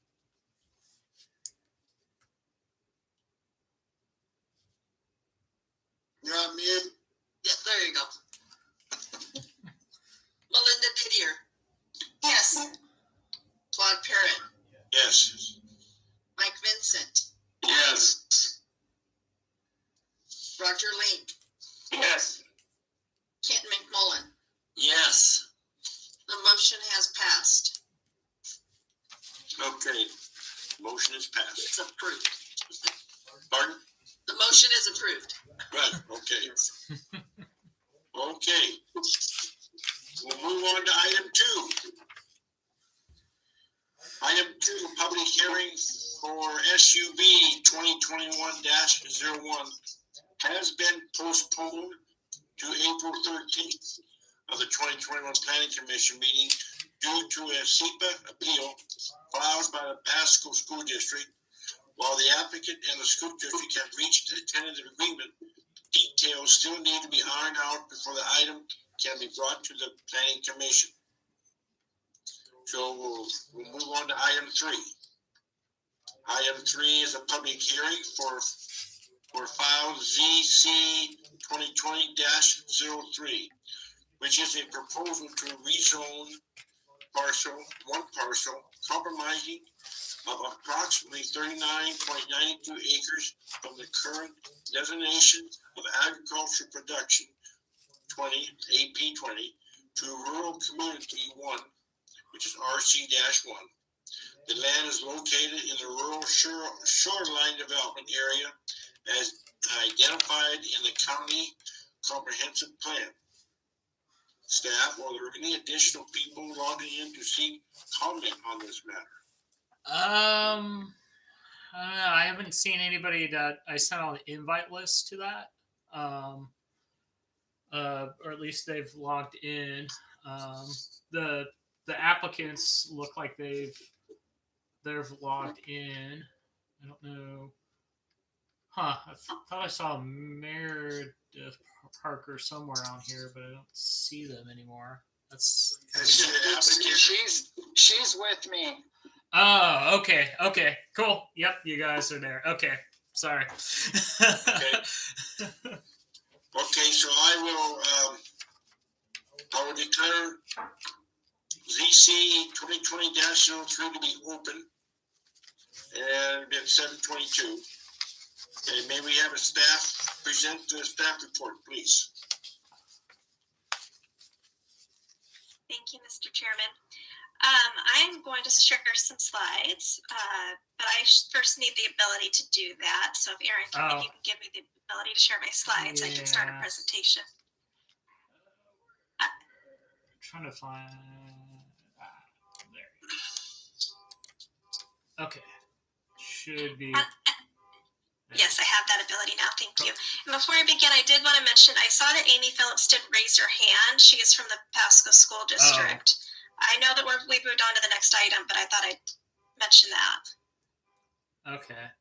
You're on mute. Yeah, there you go. Melinda Didier, Yes. Claude Parrott, Yes. Mike Vincent, Yes. Roger Link, Yes. Kent McMullen. Yes. The motion has passed. Okay, motion is passed. It's approved. Pardon? The motion is approved. Right, okay. Okay. We'll move on to item 2. Item 2, public hearing for SUB 2021-01 has been postponed to April 13th of the 2021 Planning Commission meeting due to a SEPA appeal filed by the Pasco School District. While the applicant and the school district have reached a tentative agreement, details still need to be ironed out before the item can be brought to the Planning Commission. So we'll move on to item 3. Item 3 is a public hearing for file ZC 2020-03, which is a proposal to rezone one parcel, compromising of approximately 39.92 acres from the current designation of agricultural production 20 AP 20 to rural community 1, which is RC-1. The land is located in the rural shoreline development area as identified in the county comprehensive plan. Staff, are there any additional people logging in to seek comment on this matter? I don't know. I haven't seen anybody that I sent on the invite list to that. Or at least they've logged in. The applicants look like they've logged in. I don't know. Huh? I thought I saw Meredith Parker somewhere on here, but I don't see them anymore. That's She's with me. oh, okay, cool. Yep, you guys are there. Okay, sorry. Okay. Okay, so I will declare ZC 2020-03 to be open, and it's 7:22. And may we have a staff present the staff report, please? Thank you, Mr. Chairman. I'm going to share some slides, but I first need the ability to do that. So if Aaron, if you can give me the ability to share my slides, I can start a presentation. I'm trying to find there. Okay, should be. Yes, I have that ability now. Thank you. And before I begin, I did want to mention, I saw that Amy Phillips did raise her hand. She is from the Pasco School District. I know that we've moved on to the next item, but I thought I'd mention that. Okay.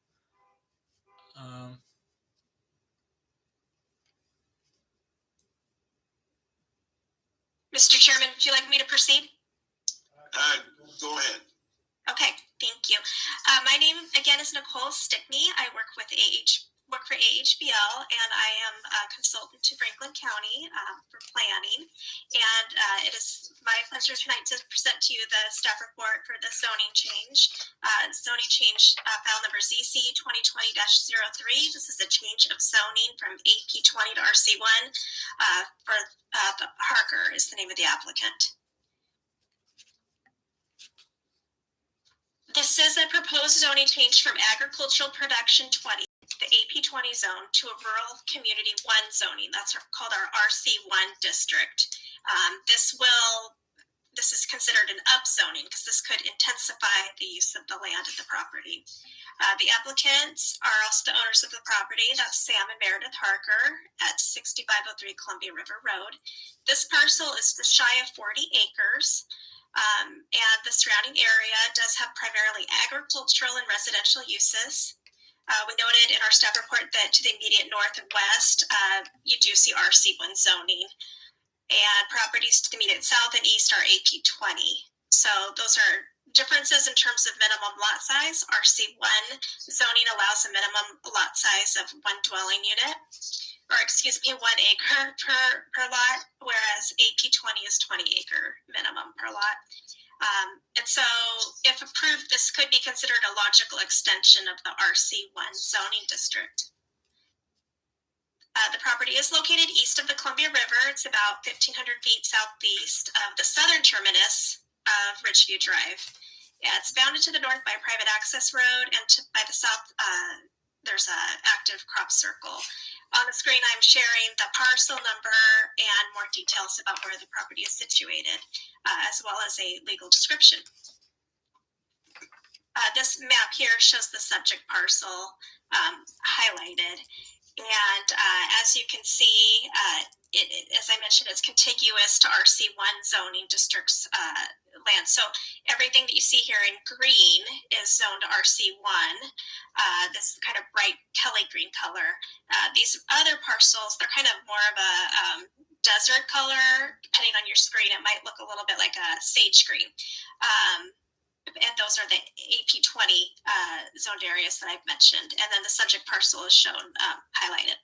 Mr. Chairman, would you like me to proceed? Go ahead. Okay, thank you. My name again is Nicole Stickney. I work for AHBL, and I am a consultant to Franklin County for planning. And it is my pleasure tonight to present to you the staff report for the zoning change. Zoning change file number ZC 2020-03. This is a change of zoning from AP 20 to RC1 for Harker is the name of the applicant. This is a proposed zoning change from agricultural production 20, the AP 20 zone, to a rural community 1 zoning. That's called our RC1 district. This is considered an upzoning because this could intensify the use of the land at the property. The applicants are also the owners of the property. That's Sam and Meredith Harker at 6503 Columbia River Road. This parcel is just shy of 40 acres. And the surrounding area does have primarily agricultural and residential uses. We noted in our staff report that to the immediate north and west, you do see RC1 zoning. And properties to the immediate south and east are AP 20. So those are differences in terms of minimum lot size. RC1 zoning allows a minimum lot size of 1 dwelling unit, or 1 acre per lot, whereas AP 20 is 20 acre minimum per lot. And so if approved, this could be considered a logical extension of the RC1 zoning district. The property is located east of the Columbia River. It's about 1,500 feet southeast of the southern terminus of Ridgeview Drive. Yeah, it's bounded to the north by a private access road, and by the south, there's an active crop circle. On the screen, I'm sharing the parcel number and more details about where the property is situated, as well as a legal description. This map here shows the subject parcel highlighted. And as you can see, as I mentioned, it's contiguous to RC1 zoning district's land. So everything that you see here in green is zoned RC1, this kind of bright Kelly green color. These other parcels, they're kind of more of a desert color. Depending on your screen, it might look a little bit like a sage green. And those are the AP 20 zoned areas that I've mentioned. And then the subject parcel is shown highlighted.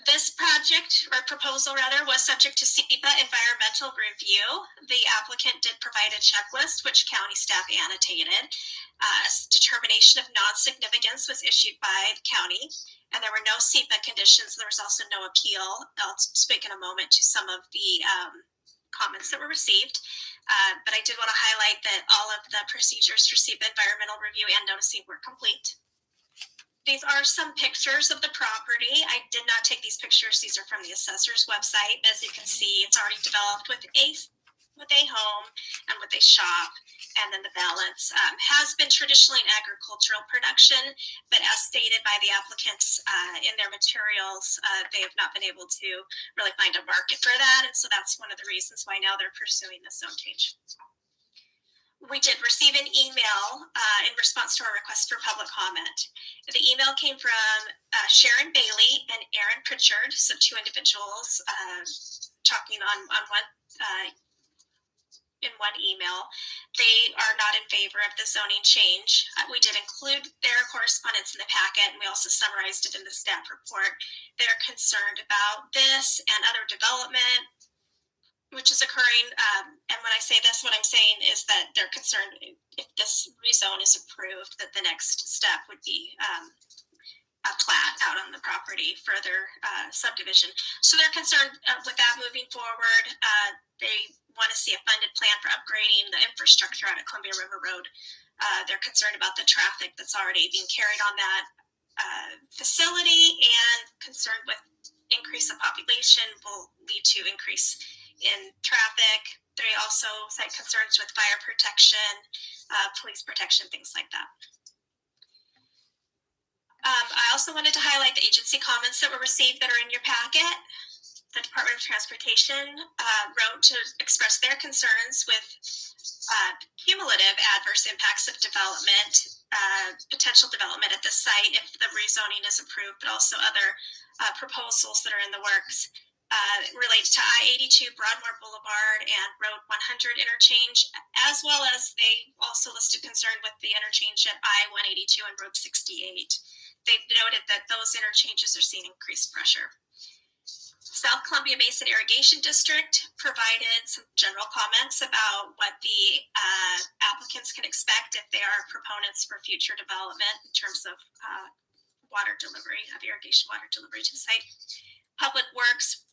This project, or proposal rather, was subject to SEPA environmental review. The applicant did provide a checklist, which county staff annotated. Determination of non-significance was issued by the county, and there were no SEPA conditions. There was also no appeal. I'll speak in a moment to some of the comments that were received. But I did want to highlight that all of the procedures for SEPA environmental review and noticing were complete. These are some pictures of the property. I did not take these pictures. These are from the assessor's website. As you can see, it's already developed with a home and with a shop, and then the balance has been traditionally in agricultural production, but as stated by the applicants in their materials, they have not been able to really find a market for that, and so that's one of the reasons why now they're pursuing this zone change. We did receive an email in response to our request for public comment. The email came from Sharon Bailey and Aaron Pritchard, so two individuals talking on one in one email. They are not in favor of the zoning change. We did include their correspondence in the packet, and we also summarized it in the staff report. They're concerned about this and other development which is occurring. And when I say this, what I'm saying is that they're concerned if this rezone is approved, that the next step would be a plat out on the property, further subdivision. So they're concerned with that moving forward. They want to see a funded plan for upgrading the infrastructure out at Columbia River Road. They're concerned about the traffic that's already being carried on that facility, and concerned with increase of population will lead to increase in traffic. They also cite concerns with fire protection, police protection, things like that. I also wanted to highlight the agency comments that were received that are in your packet. The Department of Transportation wrote to express their concerns with cumulative adverse impacts of development, potential development at the site if the rezoning is approved, but also other proposals that are in the works. Related to I-82, Broadmoor Boulevard, and Road 100 interchange, as well as they also listed concern with the interchange at I-182 and Road 68. They've noted that those interchanges are seeing increased pressure. South Columbia Basin Irrigation District provided some general comments about what the applicants can expect if they are proponents for future development in terms of water delivery, of irrigation water delivery to the site. Public Works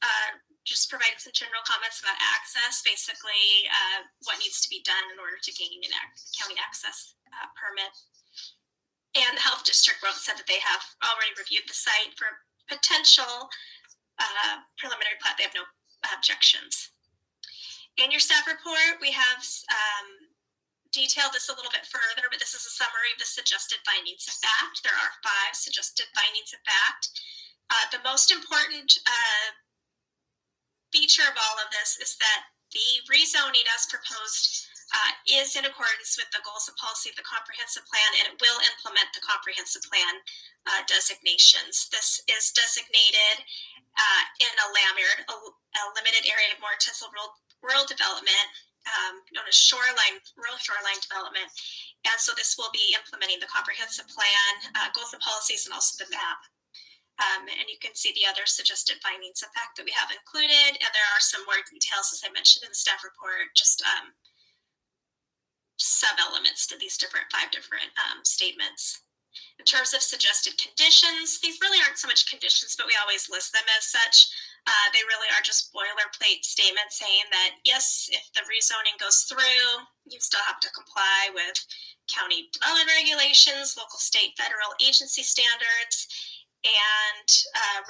just provided some general comments about access, basically what needs to be done in order to gain a county access permit. And the Health District said that they have already reviewed the site for potential preliminary plat. They have no objections. In your staff report, we have detailed this a little bit further, but this is a summary of the suggested findings of fact. There are 5 suggested findings of fact. The most important feature of all of this is that the rezoning as proposed is in accordance with the goals and policy of the comprehensive plan, and it will implement the comprehensive plan designations. This is designated in a LAMIRD, a limited area of more intensive rural development, known as rural shoreline development. And so this will be implementing the comprehensive plan, goals and policies, and also the map. And you can see the other suggested findings of fact that we have included, and there are some more details, as I mentioned in the staff report, just sub-elements to these 5 different statements. In terms of suggested conditions, these really aren't so much conditions, but we always list them as such. They really are just boilerplate statements saying that, yes, if the rezoning goes through, you still have to comply with county development regulations, local, state, federal agency standards, and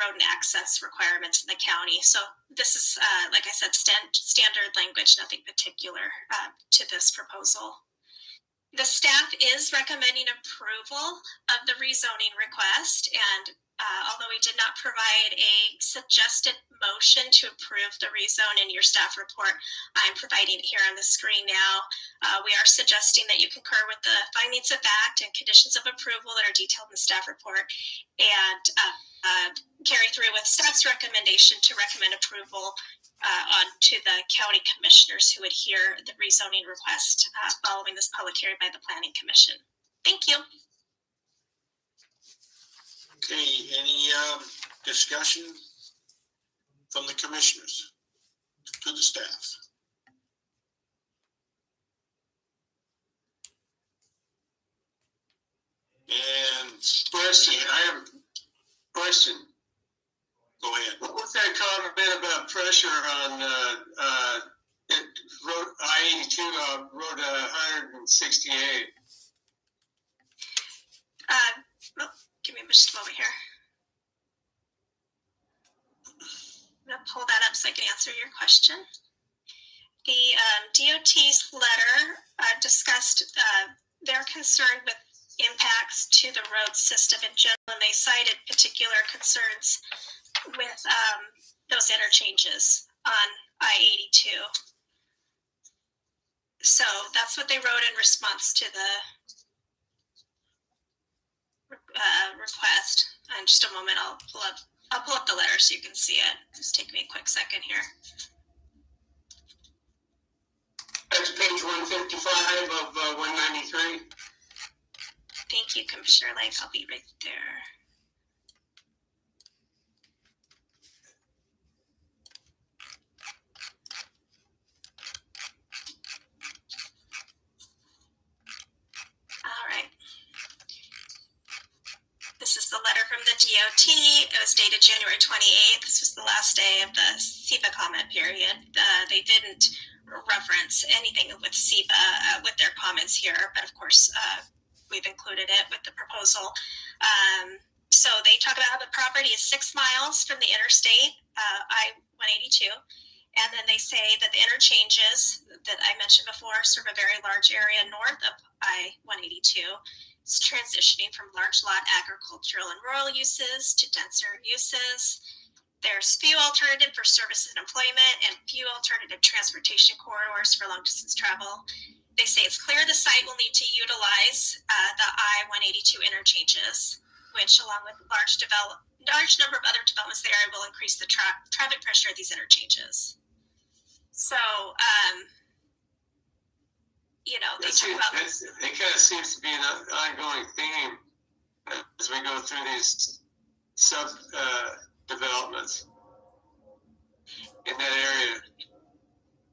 road and access requirements in the county. So this is, like I said, standard language, nothing particular to this proposal. The staff is recommending approval of the rezoning request, and although we did not provide a suggested motion to approve the rezone in your staff report, I'm providing it here on the screen now. We are suggesting that you concur with the findings of fact and conditions of approval that are detailed in the staff report, and carry through with staff's recommendation to recommend approval on to the county commissioners who would hear the rezoning request following this public hearing by the Planning Commission. Thank you. Okay, any discussion from the commissioners to the staff? And Question, I have a question. go ahead. What was that comment about pressure on road I-82, road 168? Well, give me just a moment here. I'm going to pull that up so I can answer your question. The DOT's letter discussed their concern with impacts to the road system in general, and they cited particular concerns with those interchanges on I-82. So that's what they wrote in response to the request. In just a moment, I'll pull up the letter so you can see it. Just take me a quick second here. That's page 155 of 193. Thank you, Commissioner Lake. I'll be right there. All right. This is the letter from the DOT. It was dated January 28th. This was the last day of the SEPA comment period. They didn't reference anything with SEPA with their comments here, but of course, we've included it with the proposal. So they talk about how the property is 6 miles from the interstate, I-182. And then they say that the interchanges that I mentioned before serve a very large area north of I-182. It's transitioning from large lot agricultural and rural uses to denser uses. There's few alternative for services and employment and few alternative transportation corridors for long distance travel. They say it's clear the site will need to utilize the I-182 interchanges, which along with large number of other developments there will increase the traffic pressure at these interchanges. So, they talk about... It kind of seems to be an ongoing theme as we go through these developments in that area.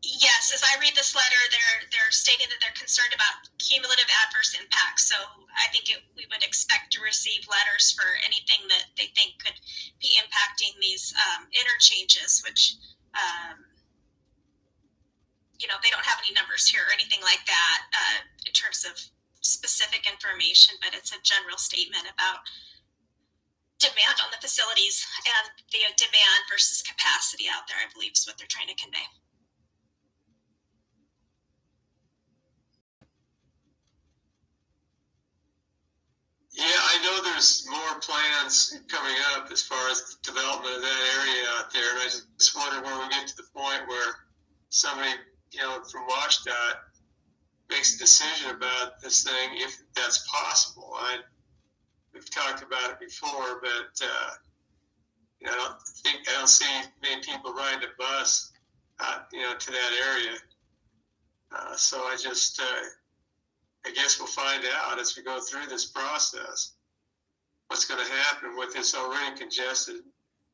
Yes, as I read this letter, they're stating that they're concerned about cumulative adverse impacts. So I think we would expect to receive letters for anything that they think could be impacting these interchanges, which, they don't have any numbers here or anything like that in terms of specific information, but it's a general statement about demand on the facilities and the demand versus capacity out there, I believe is what they're trying to convey. Yeah, I know there's more plans coming up as far as development of that area out there, and I just wonder when we get to the point where somebody, from WashDOT makes a decision about this thing, if that's possible. We've talked about it before, but I don't see many people riding a bus out, to that area. So I guess we'll find out as we go through this process what's going to happen with this already congested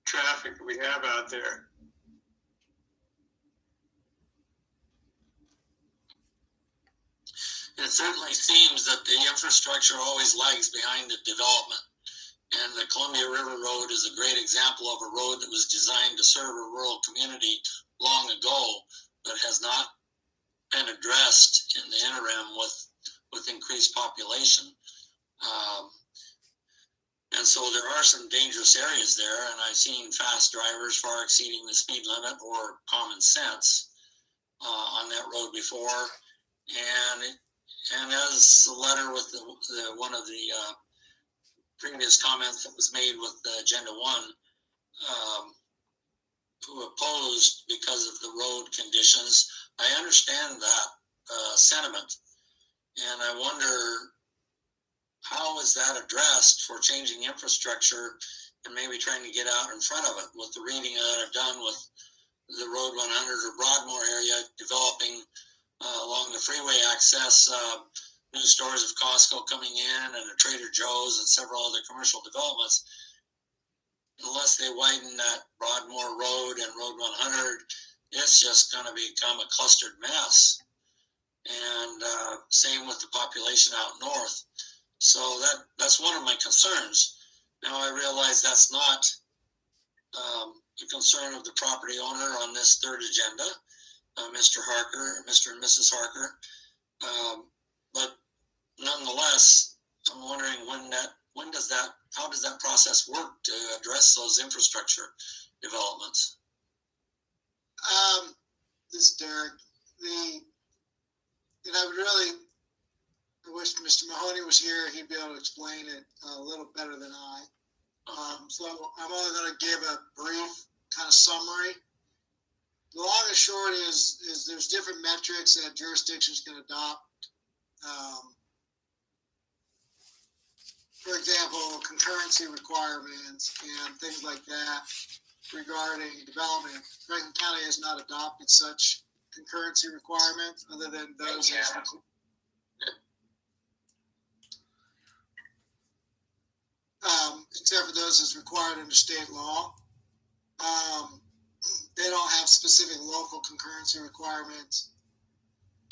traffic that we have out there. It certainly seems that the infrastructure always lags behind the development. And the Columbia River Road is a great example of a road that was designed to serve a rural community long ago, but has not been addressed in the interim with increased population. And so there are some dangerous areas there, and I've seen fast drivers far exceeding the speed limit or common sense on that road before. And as the letter with one of the previous comments that was made with Agenda 1, who opposed because of the road conditions, I understand that sentiment. And I wonder, how is that addressed for changing infrastructure and maybe trying to get out in front of it with the reading that I've done with the Road 100 or Broadmoor area developing along the freeway access, new stores of Costco coming in and a Trader Joe's and several other commercial developments. unless they widen that Broadmoor Road and Road 100, it's just going to become a clustered mess. And same with the population out north. So that's one of my concerns. Now I realize that's not the concern of the property owner on this third agenda, Mr. Harker, Mr. and Mrs. Harker. But nonetheless, I'm wondering how does that process work to address those infrastructure developments? This is Derek. I wish Mr. Mahoney was here. He'd be able to explain it a little better than I. So I'm only going to give a brief kind of summary. The long and short is there's different metrics that jurisdictions can adopt. For example, concurrency requirements and things like that regarding development. Franklin County has not adopted such concurrency requirements other than those. Except for those as required under state law. They don't have specific local concurrency requirements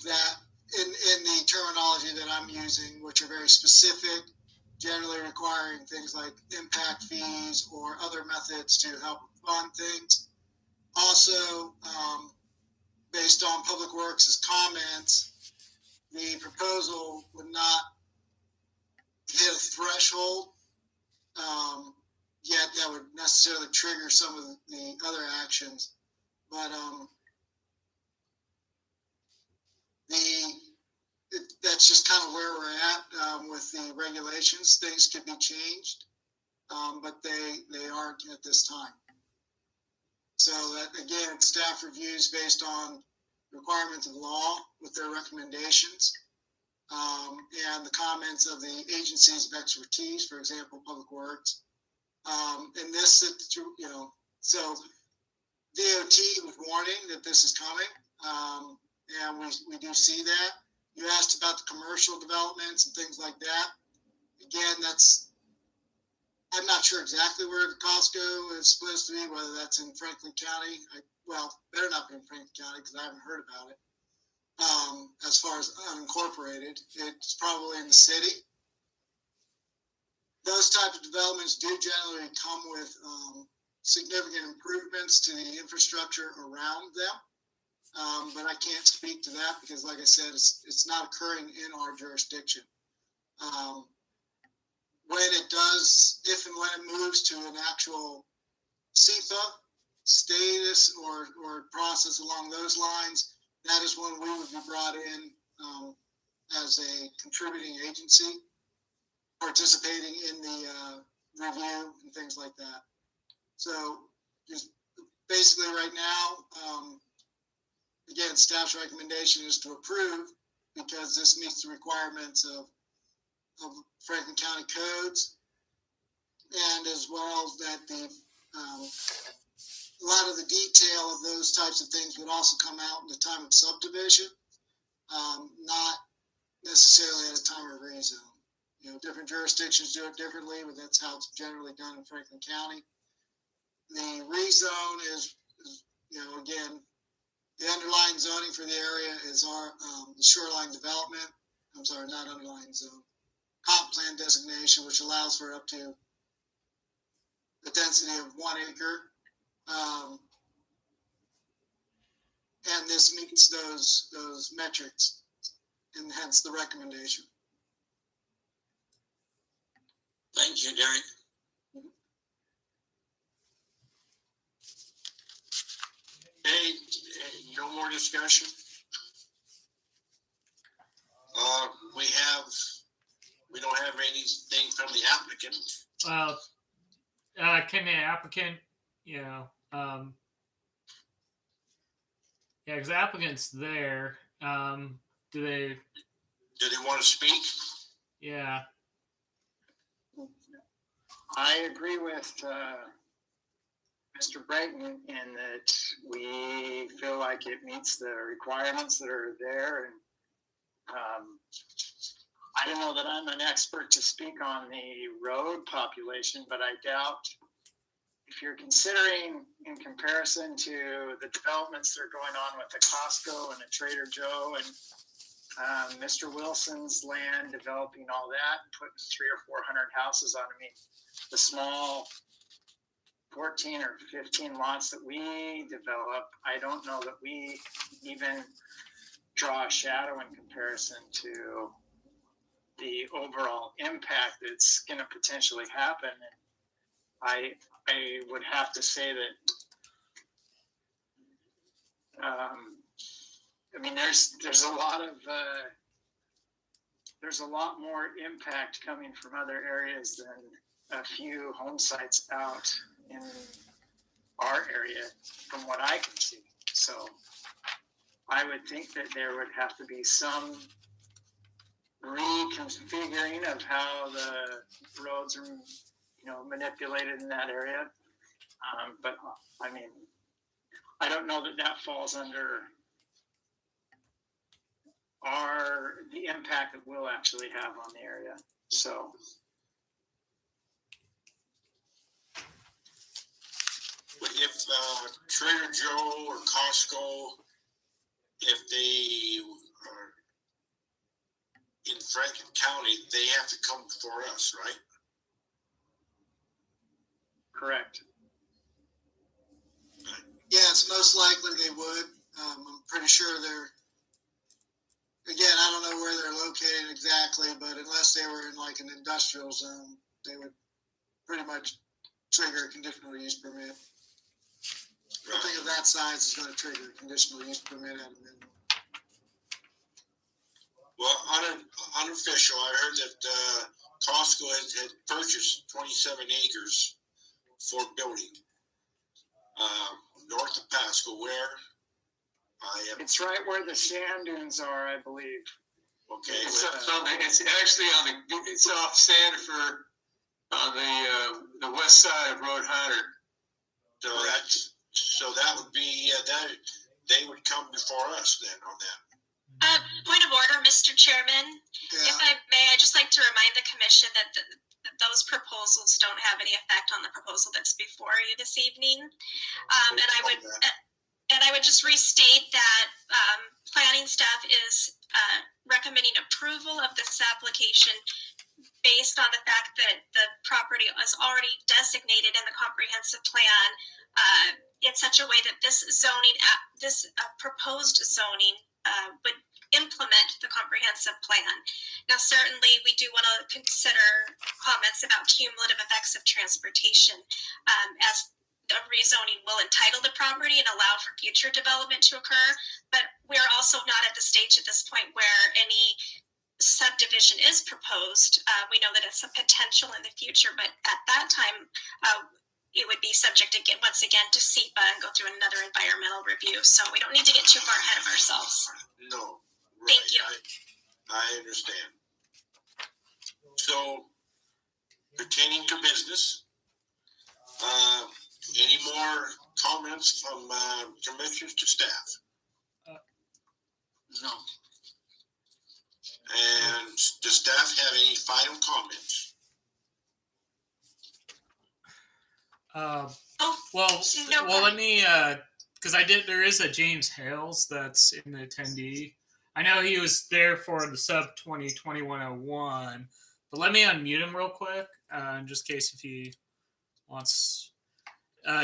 that in the terminology that I'm using, which are very specific, generally requiring things like impact fees or other methods to help fund things. Also, based on Public Works' comments, the proposal would not hit a threshold, yet that would necessarily trigger some of the other actions. But that's just kind of where we're at with the regulations. Things could be changed, but they aren't at this time. So that, again, staff reviews based on requirements of law with their recommendations and the comments of the agencies of expertise, for example, Public Works. And this, so DOT was warning that this is coming, and we do see that. You asked about the commercial developments and things like that. Again, I'm not sure exactly where the Costco is supposed to be, whether that's in Franklin County. Better not be in Franklin County because I haven't heard about it. As far as unincorporated, it's probably in the city. Those types of developments do generally come with significant improvements to the infrastructure around them. But I can't speak to that because, like I said, it's not occurring in our jurisdiction. When it does, if and when it moves to an actual SEPA status or process along those lines, that is when we would be brought in as a contributing agency, participating in the review and things like that. So just basically right now, again, staff's recommendation is to approve because this meets the requirements of Franklin County codes, and as well as that a lot of the detail of those types of things would also come out in the time of subdivision, not necessarily at a time of rezone. Different jurisdictions do it differently, but that's how it's generally done in Franklin County. The rezone is again, the underlying zoning for the area is our the shoreline development. I'm sorry, not underlying zone. Comp plan designation, which allows for up to the density of 1 acre. And this meets those metrics, and hence the recommendation. Thank you, Derek. Hey, no more discussion? We don't have anything from the applicant. Can the applicant, because the applicant's there. Do they want to speak? Yeah. I agree with Mr. Brayton in that we feel like it meets the requirements that are there. And I don't know that I'm an expert to speak on the road population, but I doubt if you're considering in comparison to the developments that are going on with the Costco and the Trader Joe and Mr. Wilson's land, developing all that, and putting 300 or 400 houses on. I mean, the small 14 or 15 lots that we develop, I don't know that we even draw a shadow in comparison to the overall impact that's going to potentially happen. And I would have to say that, I mean, there's a lot more impact coming from other areas than a few home sites out in our area, from what I can see. So I would think that there would have to be some reconfiguring of how the roads are, manipulated in that area. But I mean, I don't know that falls under the impact that we'll actually have on the area. So if Trader Joe or Costco, if they are in Franklin County, they have to come before us, right? correct. Yeah, it's most likely they would. I'm pretty sure again, I don't know where they're located exactly, but unless they were in like an industrial zone, they would pretty much trigger a conditional use permit. Something of that size is going to trigger a conditional use permit at a minimum. Well, unofficial, I heard that Costco had purchased 27 acres for building north of Pasco, where I am. It's right where the sand dunes are, I believe. Okay. It's actually it's off Sanford on the west side of Road 100. So that would be that they would come before us then on that. Point of order, Mr. Chairman. Yeah. If I may, I'd just like to remind the commission that that those proposals don't have any effect on the proposal that's before you this evening. And I would just restate that planning staff is recommending approval of this application based on the fact that the property is already designated in the comprehensive plan in such a way that this proposed zoning would implement the comprehensive plan. Now, certainly, we do want to consider comments about cumulative effects of transportation, as the rezoning will entitle the property and allow for future development to occur. But we're also not at the stage at this point where any subdivision is proposed. We know that it's a potential in the future, but at that time, it would be subject again, once again, to SEPA and go through another environmental review. So we don't need to get too far ahead of ourselves. No. Right. Thank you. I understand. So, pertaining to business, any more comments from commissioners to staff? No. And does staff have any final comments? Let me, because there is a James Hales that's in the attendee. I know he was there for the sub 2021, but let me unmute him real quick, just in case if he wants.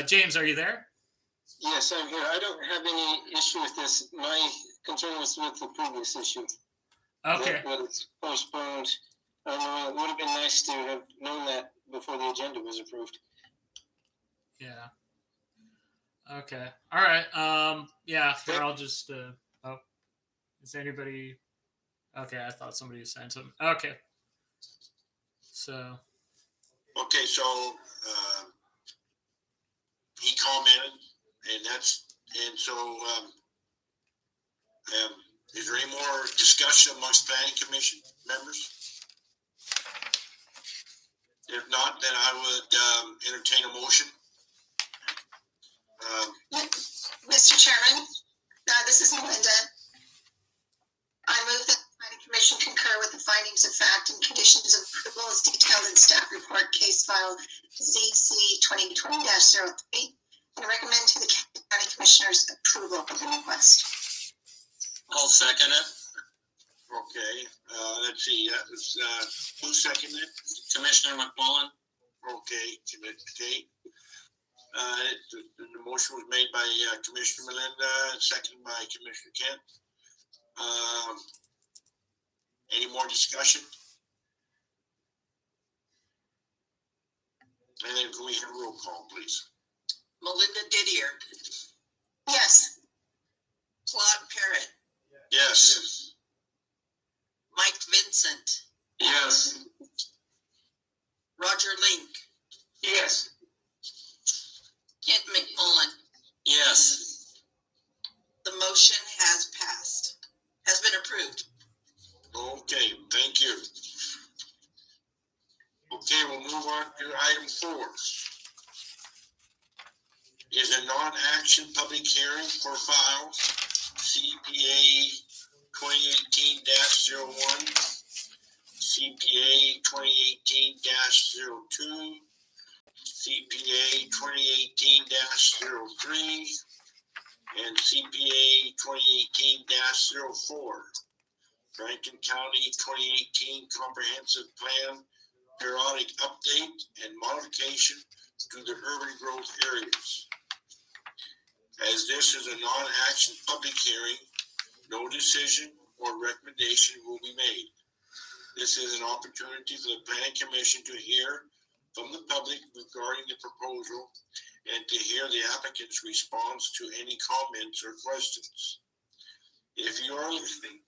James, are you there? Yes, I'm here. I don't have any issue with this. My concern was with the previous issue. Okay. That it's postponed. It would have been nice to have known that before the agenda was approved. Yeah. Okay. All right. Yeah. Here, I'll just. Is anybody? Okay, I thought somebody sent him. Okay. So. Okay, so he commented, and so is there any more discussion amongst planning commission members? If not, then I would entertain a motion. Mr. Chairman, this is Melinda. I move that Planning Commission concur with the findings of fact and conditions of approval as detailed in staff report case file ZC 2020-03 and recommend to the County Commissioners approval of the request. I'll second it. Okay, let's see, that was, who seconded? Commissioner McMullen? Okay, okay. The motion was made by Commissioner Melinda, seconded by Commissioner Kent. Any more discussion? And then can we have a roll call, please? Melinda Didier, Yes. Claude Parrott, Yes. Mike Vincent, Yes. Roger Link, Yes. Kent McMullen. Yes. The motion has been approved. Okay, thank you. Okay, we'll move on to item 4. Is a non-action public hearing for files CPA 2018-01, CPA 2018-02, CPA 2018-03, and CPA 2018-04. Franklin County 2018 Comprehensive Plan periodic update and modification to the urban growth areas. As this is a non-action public hearing, no decision or recommendation will be made. This is an opportunity for the Planning Commission to hear from the public regarding the proposal and to hear the applicant's response to any comments or questions. If you are listening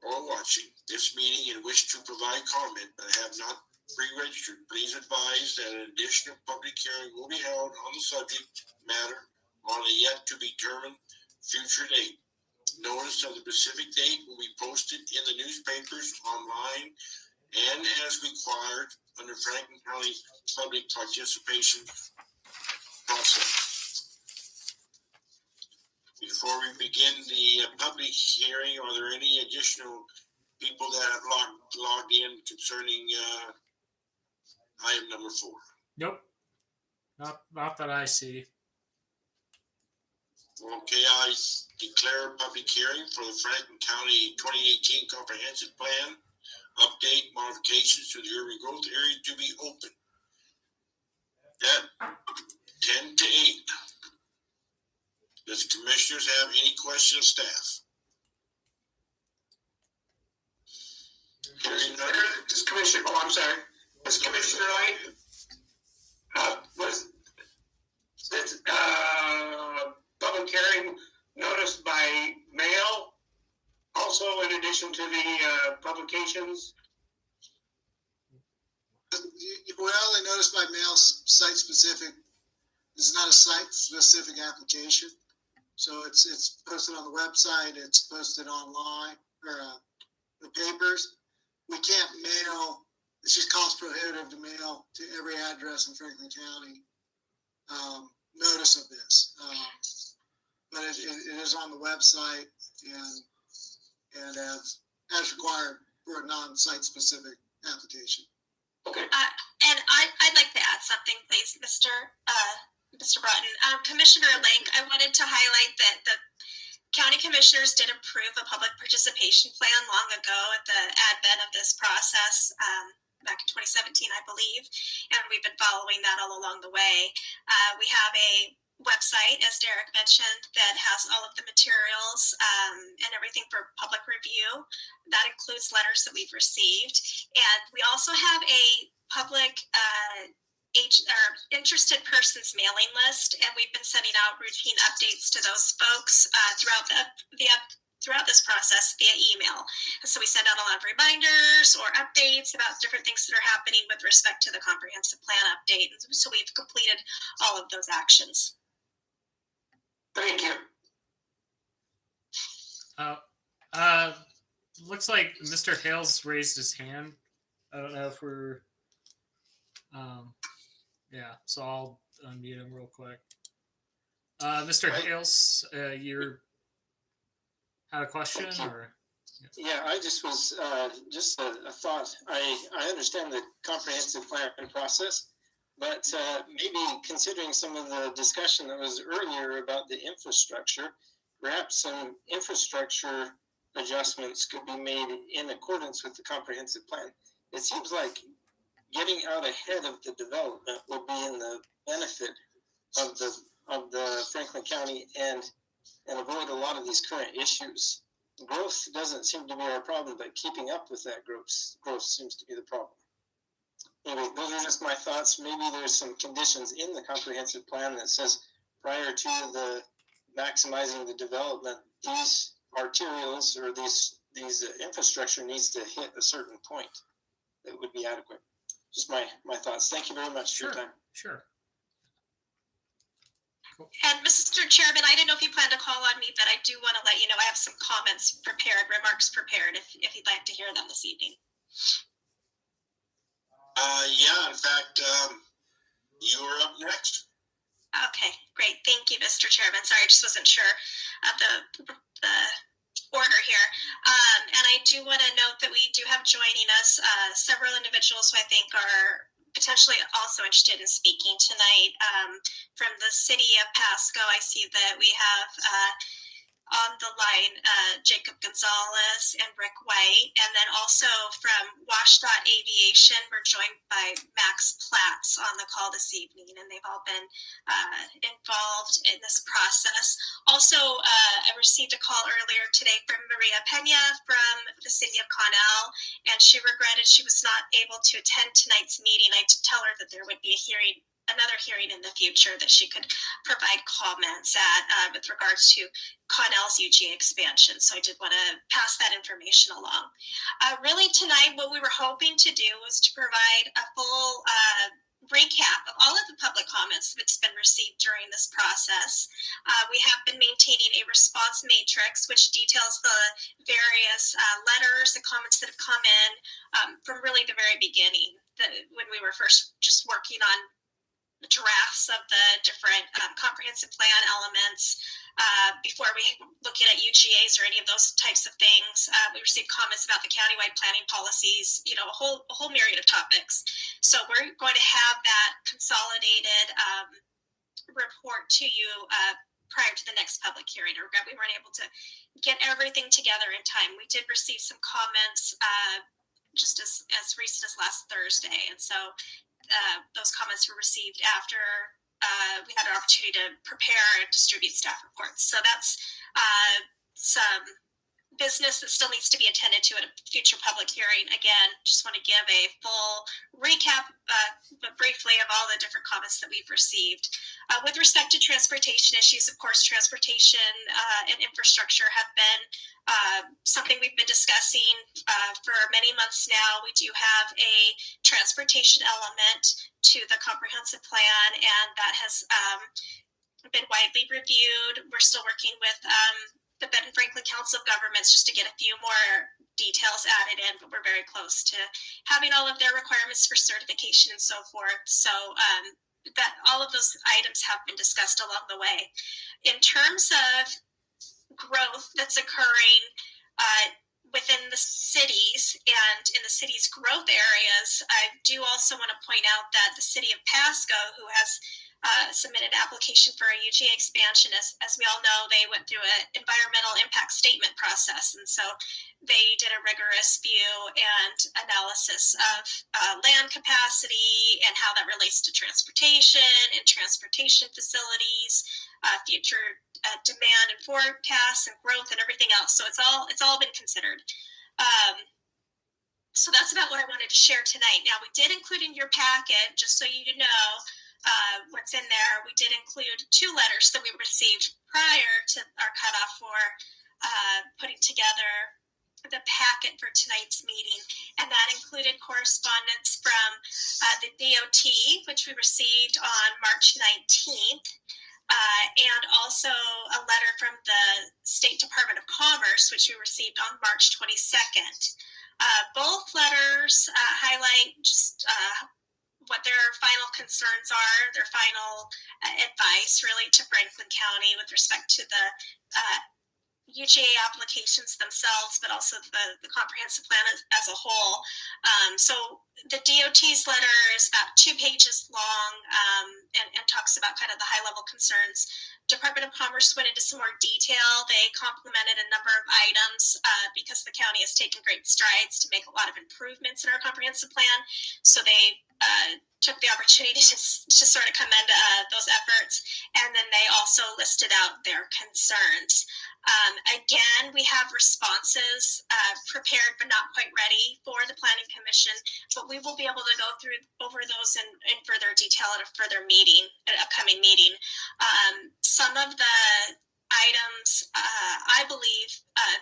or watching this meeting and wish to provide comment but have not pre-registered, please advise that an additional public hearing will be held on the subject matter on a yet to be determined future date. Notice of the specific date will be posted in the newspapers, online, and as required under Franklin County public participation process. Before we begin the public hearing, are there any additional people that have logged in concerning item number 4? Nope. Not that I see. Okay, I declare a public hearing for the Franklin County 2018 Comprehensive Plan update modifications to the urban growth area to be open at 10 to 8. Does the commissioners have any questions of staff? Hearing none. This Commissioner, I'm sorry. This Commissioner Wright, was this public hearing noticed by mail also in addition to the publications? Well, they noticed by mail, site specific. This is not a site specific application. So it's posted on the website, it's posted online, or the papers. We can't mail, it's just cost prohibitive to mail to every address in Franklin County notice of this. But it is on the website and as required for a non-site specific application. Okay. And I'd like to add something, please, Mr. Broughton. Commissioner Link, I wanted to highlight that the county commissioners did approve a public participation plan long ago at the advent of this process, back in 2017, I believe, and we've been following that all along the way. We have a website, as Derek mentioned, that has all of the materials and everything for public review. That includes letters that we've received. And we also have a public interested persons mailing list, and we've been sending out routine updates to those folks throughout this process via email. And so we send out a lot of reminders or updates about different things that are happening with respect to the comprehensive plan update. And so we've completed all of those actions. Thank you. Looks like Mr. Hales raised his hand. I don't know if we're, yeah, so I'll unmute him real quick. Mr. Hales, you had a question or? Yeah, I just was, just a thought. I understand the comprehensive plan process, but maybe considering some of the discussion that was earlier about the infrastructure, perhaps some infrastructure adjustments could be made in accordance with the comprehensive plan. It seems like getting out ahead of the development will be in the benefit of the Franklin County and avoid a lot of these current issues. Growth doesn't seem to be our problem, but keeping up with that growth seems to be the problem. Anyway, those are just my thoughts. Maybe there's some conditions in the comprehensive plan that says prior to the maximizing the development, these arterials or these infrastructure needs to hit a certain point that would be adequate. Just my thoughts. Thank you very much for your time. Sure. And Mr. Chairman, I didn't know if you plan to call on me, but I do want to let you know I have some remarks prepared if you'd like to hear them this evening. Yeah, in fact, you are up next. Okay, great. Thank you, Mr. Chairman. Sorry, I just wasn't sure of the order here. And I do want to note that we do have joining us several individuals who I think are potentially also interested in speaking tonight. From the city of Pasco, I see that we have on the line Jacob Gonzalez and Rick White, and then also from WashDOT Aviation, we're joined by Max Platts on the call this evening, and they've all been involved in this process. Also, I received a call earlier today from Maria Pena from the city of Connell, and she regretted she was not able to attend tonight's meeting. I did tell her that there would be another hearing in the future that she could provide comments at with regards to Connell's UGA expansion. So I did want to pass that information along. Really tonight, what we were hoping to do was to provide a full recap of all of the public comments that's been received during this process. We have been maintaining a response matrix which details the various letters and comments that have come in from really the very beginning, when we were first just working on drafts of the different comprehensive plan elements before we looking at UGAs or any of those types of things. We received comments about the countywide planning policies, a whole myriad of topics. So we're going to have that consolidated report to you prior to the next public hearing. I regret we weren't able to get everything together in time. We did receive some comments just as recent as last Thursday, and so those comments were received after we had an opportunity to prepare and distribute staff reports. So that's some business that still needs to be attended to at a future public hearing. Again, just want to give a full recap, but briefly, of all the different comments that we've received. With respect to transportation issues, of course, transportation and infrastructure have been something we've been discussing for many months now. We do have a transportation element to the comprehensive plan, and that has been widely reviewed. We're still working with the Benton Franklin Council of Governments just to get a few more details added in, but we're very close to having all of their requirements for certification and so forth. So that all of those items have been discussed along the way. In terms of growth that's occurring within the cities and in the city's growth areas, I do also want to point out that the city of Pasco, who has submitted an application for a UGA expansion, as we all know, they went through an environmental impact statement process, and so they did a rigorous view and analysis of land capacity and how that relates to transportation and transportation facilities, future demand and forecasts and growth and everything else. So it's all been considered. So that's about what I wanted to share tonight. Now, we did include in your packet, just so you know what's in there, we did include 2 letters that we received prior to our cutoff for putting together the packet for tonight's meeting, and that included correspondence from the DOT, which we received on March 19th, and also a letter from the State Department of Commerce, which we received on March 22nd. Both letters highlight just what their final concerns are, their final advice really to Franklin County with respect to the UGA applications themselves, but also the comprehensive plan as a whole. So the DOT's letter is about 2 pages long and talks about kind of the high level concerns. Department of Commerce went into some more detail. They complemented a number of items because the county has taken great strides to make a lot of improvements in our comprehensive plan. So they took the opportunity to sort of commend those efforts. And then they also listed out their concerns. Again, we have responses prepared but not quite ready for the Planning Commission, but we will be able to go over those in further detail at a further meeting, an upcoming meeting. Some of the items I believe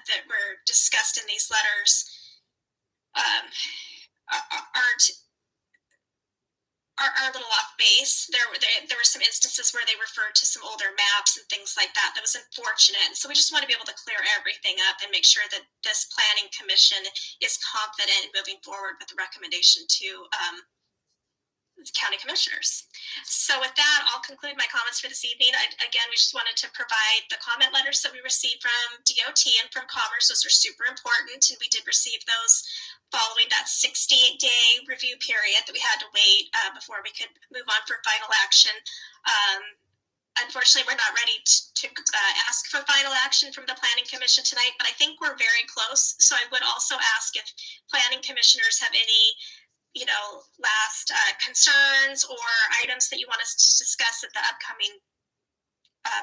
that were discussed in these letters are a little off base. There were some instances where they referred to some older maps and things like that. That was unfortunate. And so we just want to be able to clear everything up and make sure that this Planning Commission is confident in moving forward with the recommendation to the county commissioners. So with that, I'll conclude my comments for this evening. Again, we just wanted to provide the comment letters that we received from DOT and from Commerce. Those are super important, and we did receive those following that 68-day review period that we had to wait before we could move on for final action. Unfortunately, we're not ready to ask for final action from the Planning Commission tonight, but I think we're very close. So I would also ask if Planning Commissioners have any last concerns or items that you want us to discuss at the upcoming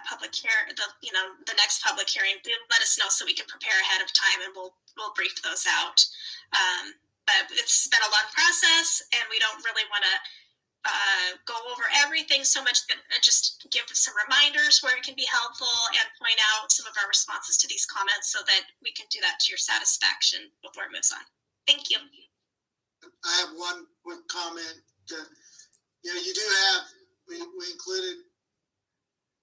public hearing, the next public hearing. Let us know so we can prepare ahead of time, and we'll brief those out. But it's been a long process, and we don't really want to go over everything so much, that just give some reminders where it can be helpful and point out some of our responses to these comments so that we can do that to your satisfaction before it moves on. Thank you. I have one quick comment. You do have, we included,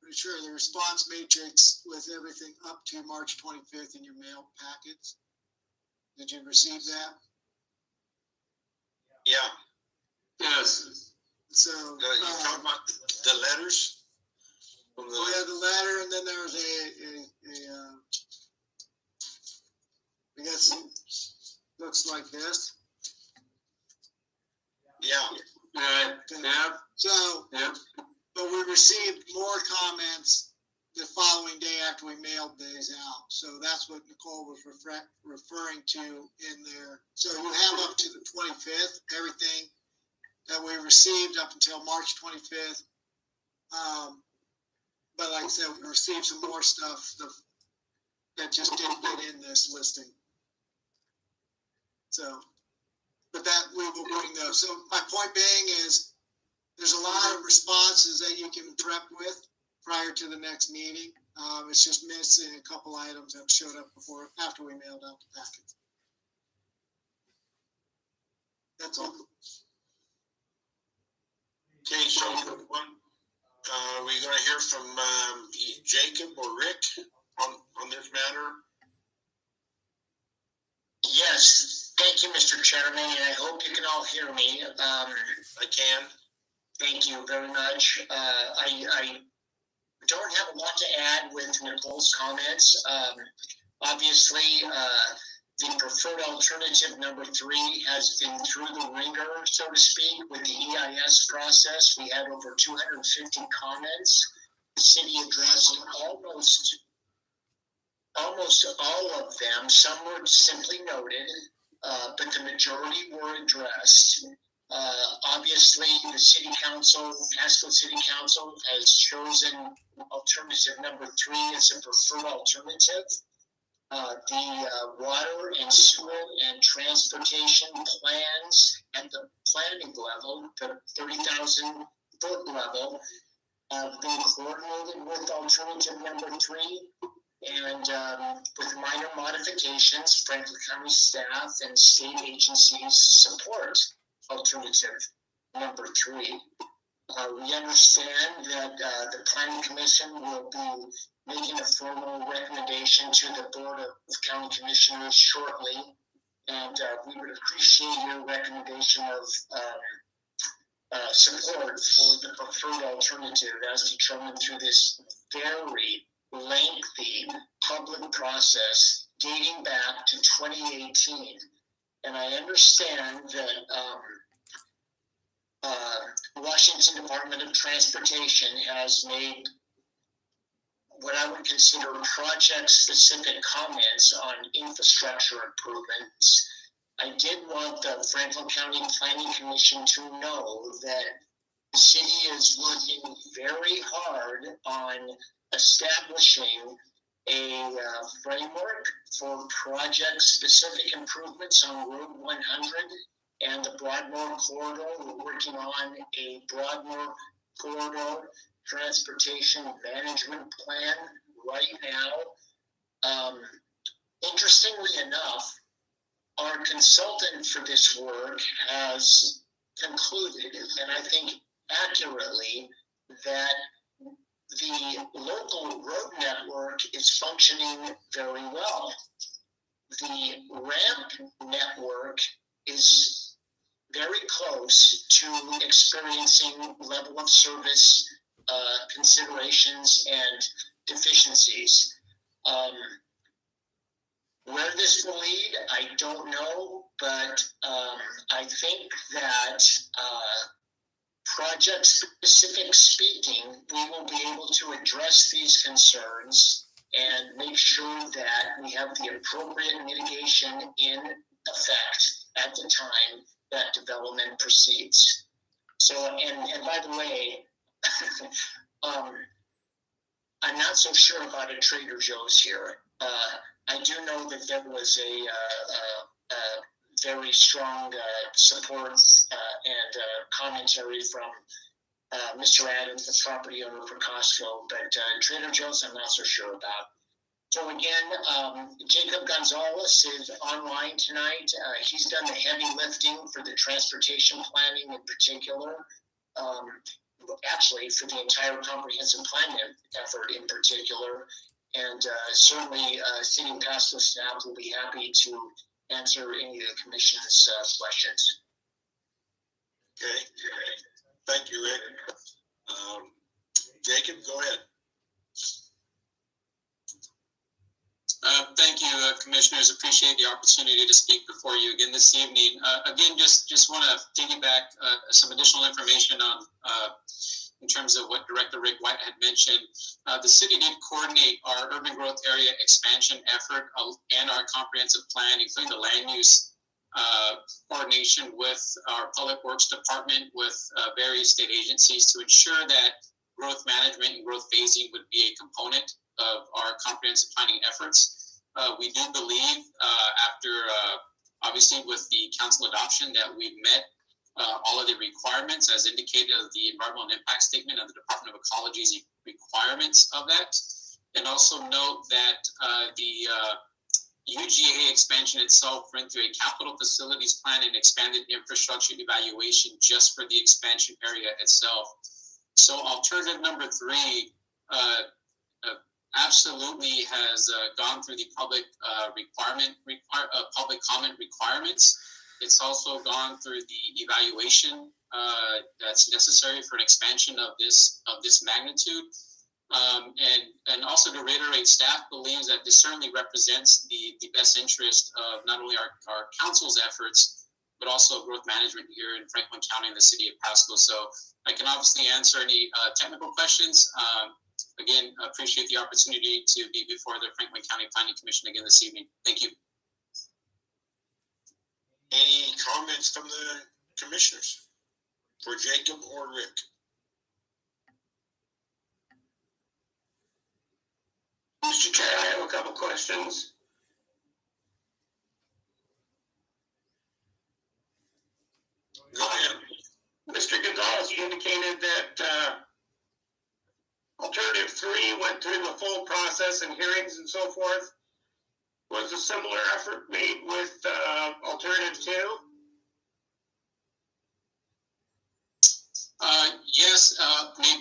pretty sure, the response matrix with everything up to March 25th in your mail packets. Did you receive that? Yeah. Yes. So You talking about the letters? From we had the letter, and then there was I guess it looks like this. Yeah. Yeah. So, Yeah. but we received more comments the following day after we mailed these out. So that's what Nicole was referring to in there. So you have up to the 25th, everything that we received up until March 25th. But like I said, we received some more stuff that just didn't get in this listing. So, but that we will bring those. So my point being is there's a lot of responses that you can prep with prior to the next meeting. It's just missing a couple items that showed up after we mailed out the packets. That's all. Okay, so are we going to hear from Jacob or Rick on this matter? Yes, thank you, Mr. Chairman, and I hope you can all hear me. I can. Thank you very much. I don't have a lot to add with Nicole's comments. Obviously, the preferred alternative number 3 has been through the ringer, so to speak, with the EIS process. We had over 250 comments. The city addressed almost all of them. Some were simply noted, but the majority were addressed. Obviously, the city council, Pasco City Council, has chosen alternative number 3 as a preferred alternative. The water and sewer and transportation plans at the planning level, the 30,000 foot level, have been coordinated with alternative number 3. And with minor modifications, Franklin County staff and state agencies support alternative number 3. We understand that the Planning Commission will be making a formal recommendation to the Board of County Commissioners shortly, and we would appreciate your recommendation of support for the preferred alternative as determined through this very lengthy public the process dating back to 2018. And I understand that Washington Department of Transportation has made what I would consider project-specific comments on infrastructure improvements. I did want the Franklin County Planning Commission to know that the city is working very hard on establishing a framework for project-specific improvements on Route 100 and the Broadmoor Corridor. We're working on a Broadmoor Corridor transportation management plan right now. Interestingly enough, our consultant for this work has concluded, and I think accurately, that the local road network is functioning very well. The ramp network is very close to experiencing level of service considerations and deficiencies. Where this will lead, I don't know, but I think that project-specific speaking, we will be able to address these concerns and make sure that we have the appropriate mitigation in effect at the time that development proceeds. So, and by the way, I'm not so sure about a Trader Joe's here. I do know that there was a very strong support and commentary from Mr. Adams, the property owner for Costco, but Trader Joe's I'm not so sure about. So again, Jacob Gonzalez is online tonight. He's done the heavy lifting for the transportation planning in particular. Actually, for the entire comprehensive plan effort in particular. And certainly, City of Pasco staff will be happy to answer any of the commission's questions. Okay, thank you, Rick. Jacob, go ahead. Thank you, commissioners. Appreciate the opportunity to speak before you again this evening. Again, just want to piggyback some additional information on in terms of what Director Rick White had mentioned. The city did coordinate our urban growth area expansion effort and our comprehensive plan, including the land use coordination with our Public Works Department, with various state agencies to ensure that growth management and growth phasing would be a component of our comprehensive planning efforts. We do believe, after obviously with the council adoption, that we've met all of the requirements as indicated of the environmental impact statement of the Department of Ecology's requirements of that. And also note that the UGA expansion itself went through a capital facilities plan and expanded infrastructure evaluation just for the expansion area itself. So alternative number 3 absolutely has gone through the public public comment requirements. It's also gone through the evaluation that's necessary for an expansion of this magnitude. And also to reiterate, staff believes that this certainly represents the best interest of not only our council's efforts, but also growth management here in Franklin County and the city of Pasco. So I can obviously answer any technical questions. Again, appreciate the opportunity to be before the Franklin County Planning Commission again this evening. Thank you. Any comments from the commissioners for Jacob or Rick? Mr. Chair, I have a couple questions. Go ahead. Mr. Gonzalez, you indicated that Alternative 3 went through the full process and hearings and so forth. Was a similar effort made with Alternative 2? Yes,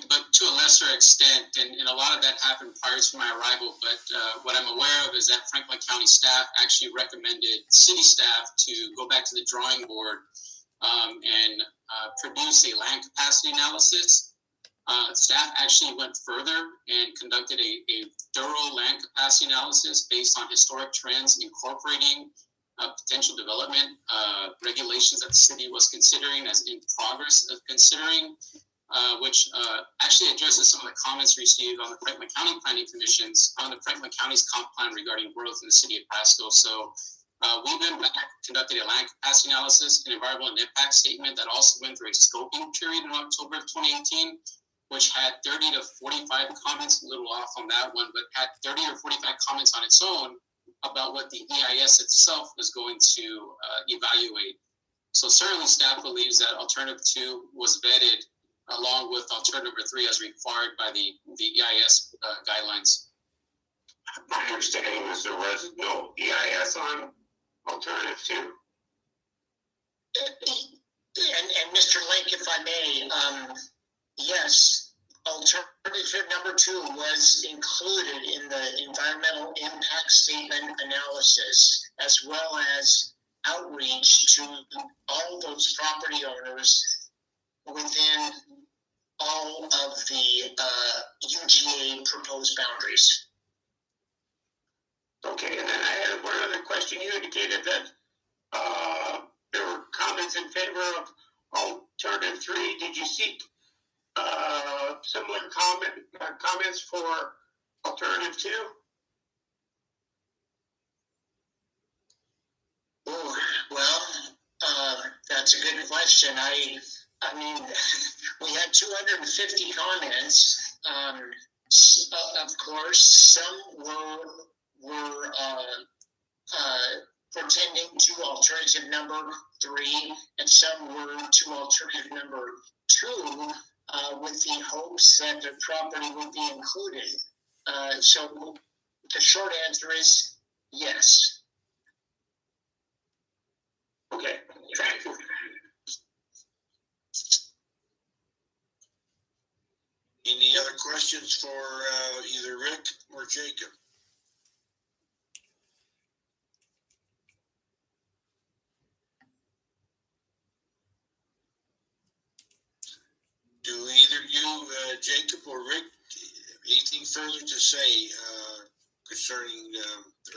but to a lesser extent, and a lot of that happened prior to my arrival. But what I'm aware of is that Franklin County staff actually recommended city staff to go back to the drawing board and produce a land capacity analysis. Staff actually went further and conducted a thorough land capacity analysis based on historic trends, incorporating potential development regulations that the city was considering as in progress of considering, which actually addresses some of the comments received on the Franklin County Planning Commission's, on the Franklin County's comp plan regarding growth in the city of Pasco. So we've been back, conducted a land capacity analysis, an environmental impact statement that also went through a scoping period in October of 2018, which had 30 to 45 comments, a little off on that one, but had 30 or 45 comments on its own about what the EIS itself was going to evaluate. So certainly staff believes that alternative 2 was vetted along with alternative 3 as required by the EIS guidelines. My understanding is there was no EIS on alternative 2. And Mr. Lake, if I may, yes, alternative number 2 was included in the environmental impact statement analysis, as well as outreach to all those property owners within all of the UGA proposed boundaries. Okay, and then I had one other question. You indicated that there were comments in favor of alternative 3. Did you seek similar comments for alternative 2? Oh, well, that's a good question. I mean, we had 250 comments. Of course, some were pertaining to alternative number 3, and some were to alternative number 2, with the hopes that the property would be included. So the short answer is yes. Okay, thank you. Any other questions for either Rick or Jacob? Do either you, Jacob or Rick, anything further to say concerning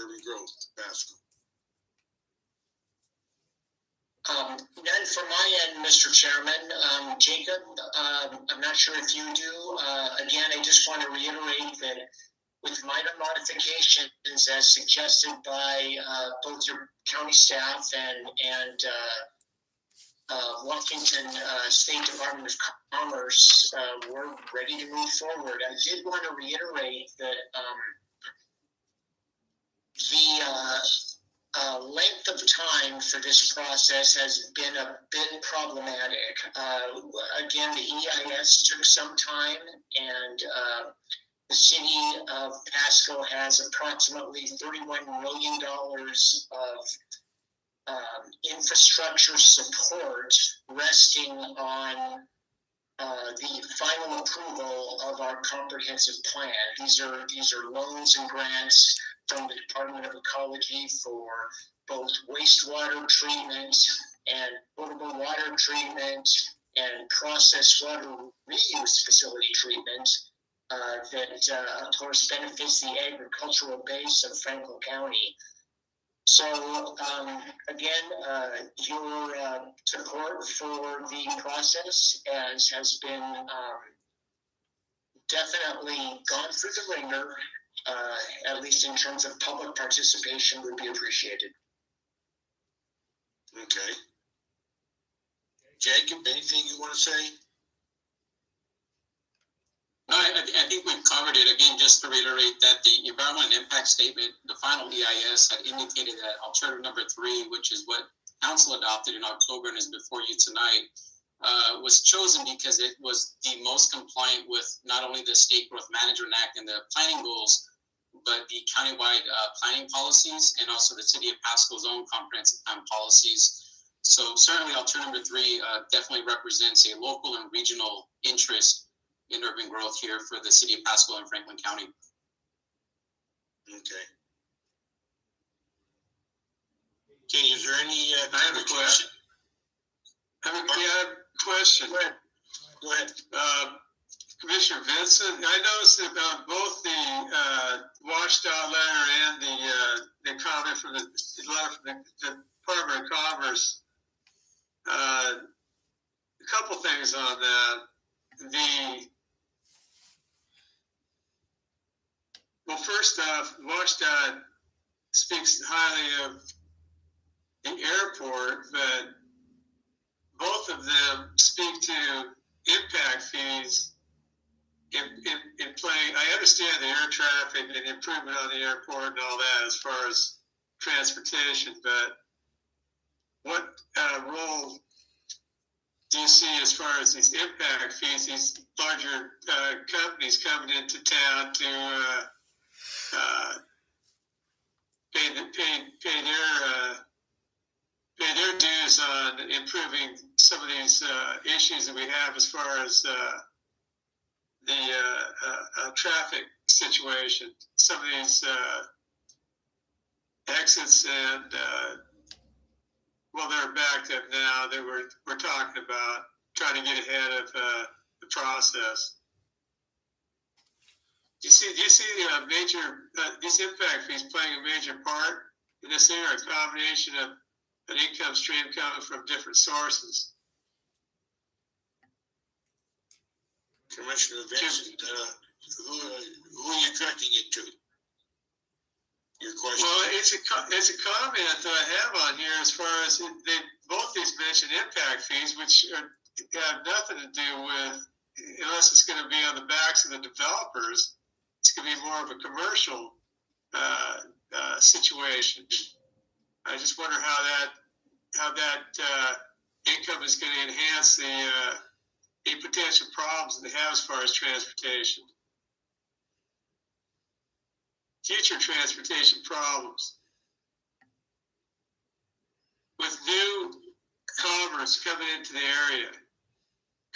urban growth, Pasco? None from my end, Mr. Chairman. Jacob, I'm not sure if you do. Again, I just want to reiterate that with minor modifications as suggested by both your county staff and Washington State Department of Commerce, we're ready to move forward. I did want to reiterate that the length of time for this process has been a bit problematic. Again, the EIS took some time, and the city of Pasco has approximately $31 million of infrastructure support resting on the final approval of our comprehensive plan. These are loans and grants from the Department of Ecology for both wastewater treatment and potable water treatment and processed water reuse facility treatment that of course benefits the agricultural base of Franklin County. So again, your support for the process has been definitely gone through the ringer, at least in terms of public participation, would be appreciated. Okay. Jacob, anything you want to say? No, I think we've covered it. Again, just to reiterate that the environmental impact statement, the final EIS, had indicated that alternative number 3, which is what council adopted in October and is before you tonight, was chosen because it was the most compliant with not only the State Growth Management Act and the planning goals, but the countywide planning policies and also the City of Pasco's own comprehensive plan policies. So certainly alternative number 3 definitely represents a local and regional interest in urban growth here for the City of Pasco and Franklin County. Okay. Okay, is there any? I have a question. I have a question. Go ahead. Commissioner Vincent, I noticed that both the WashDOT letter and the comment from the letter from the Department of Commerce, a couple things on that. Well, first off, WashDOT speaks highly of the airport, but both of them speak to impact fees in playing. I understand the air traffic and improvement on the airport and all that as far as transportation, but what role do you see as far as these impact fees, these larger companies coming into town to pay their dues on improving some of these issues that we have as far as the traffic situation. Some of these exits and well, they're backed up now. That we're talking about trying to get ahead of the process. Do you see these impact fees playing a major part in this area? A combination of an income stream coming from different sources. Commissioner Vincent, who are you directing it to? Your question? Well, it's a comment that I have on here as far as both these mentioned impact fees, which have nothing to do with, unless it's going to be on the backs of the developers, it's going to be more of a commercial situation. I just wonder how that income is going to enhance the potential problems that they have as far as transportation. Future transportation problems. With new commerce coming into the area,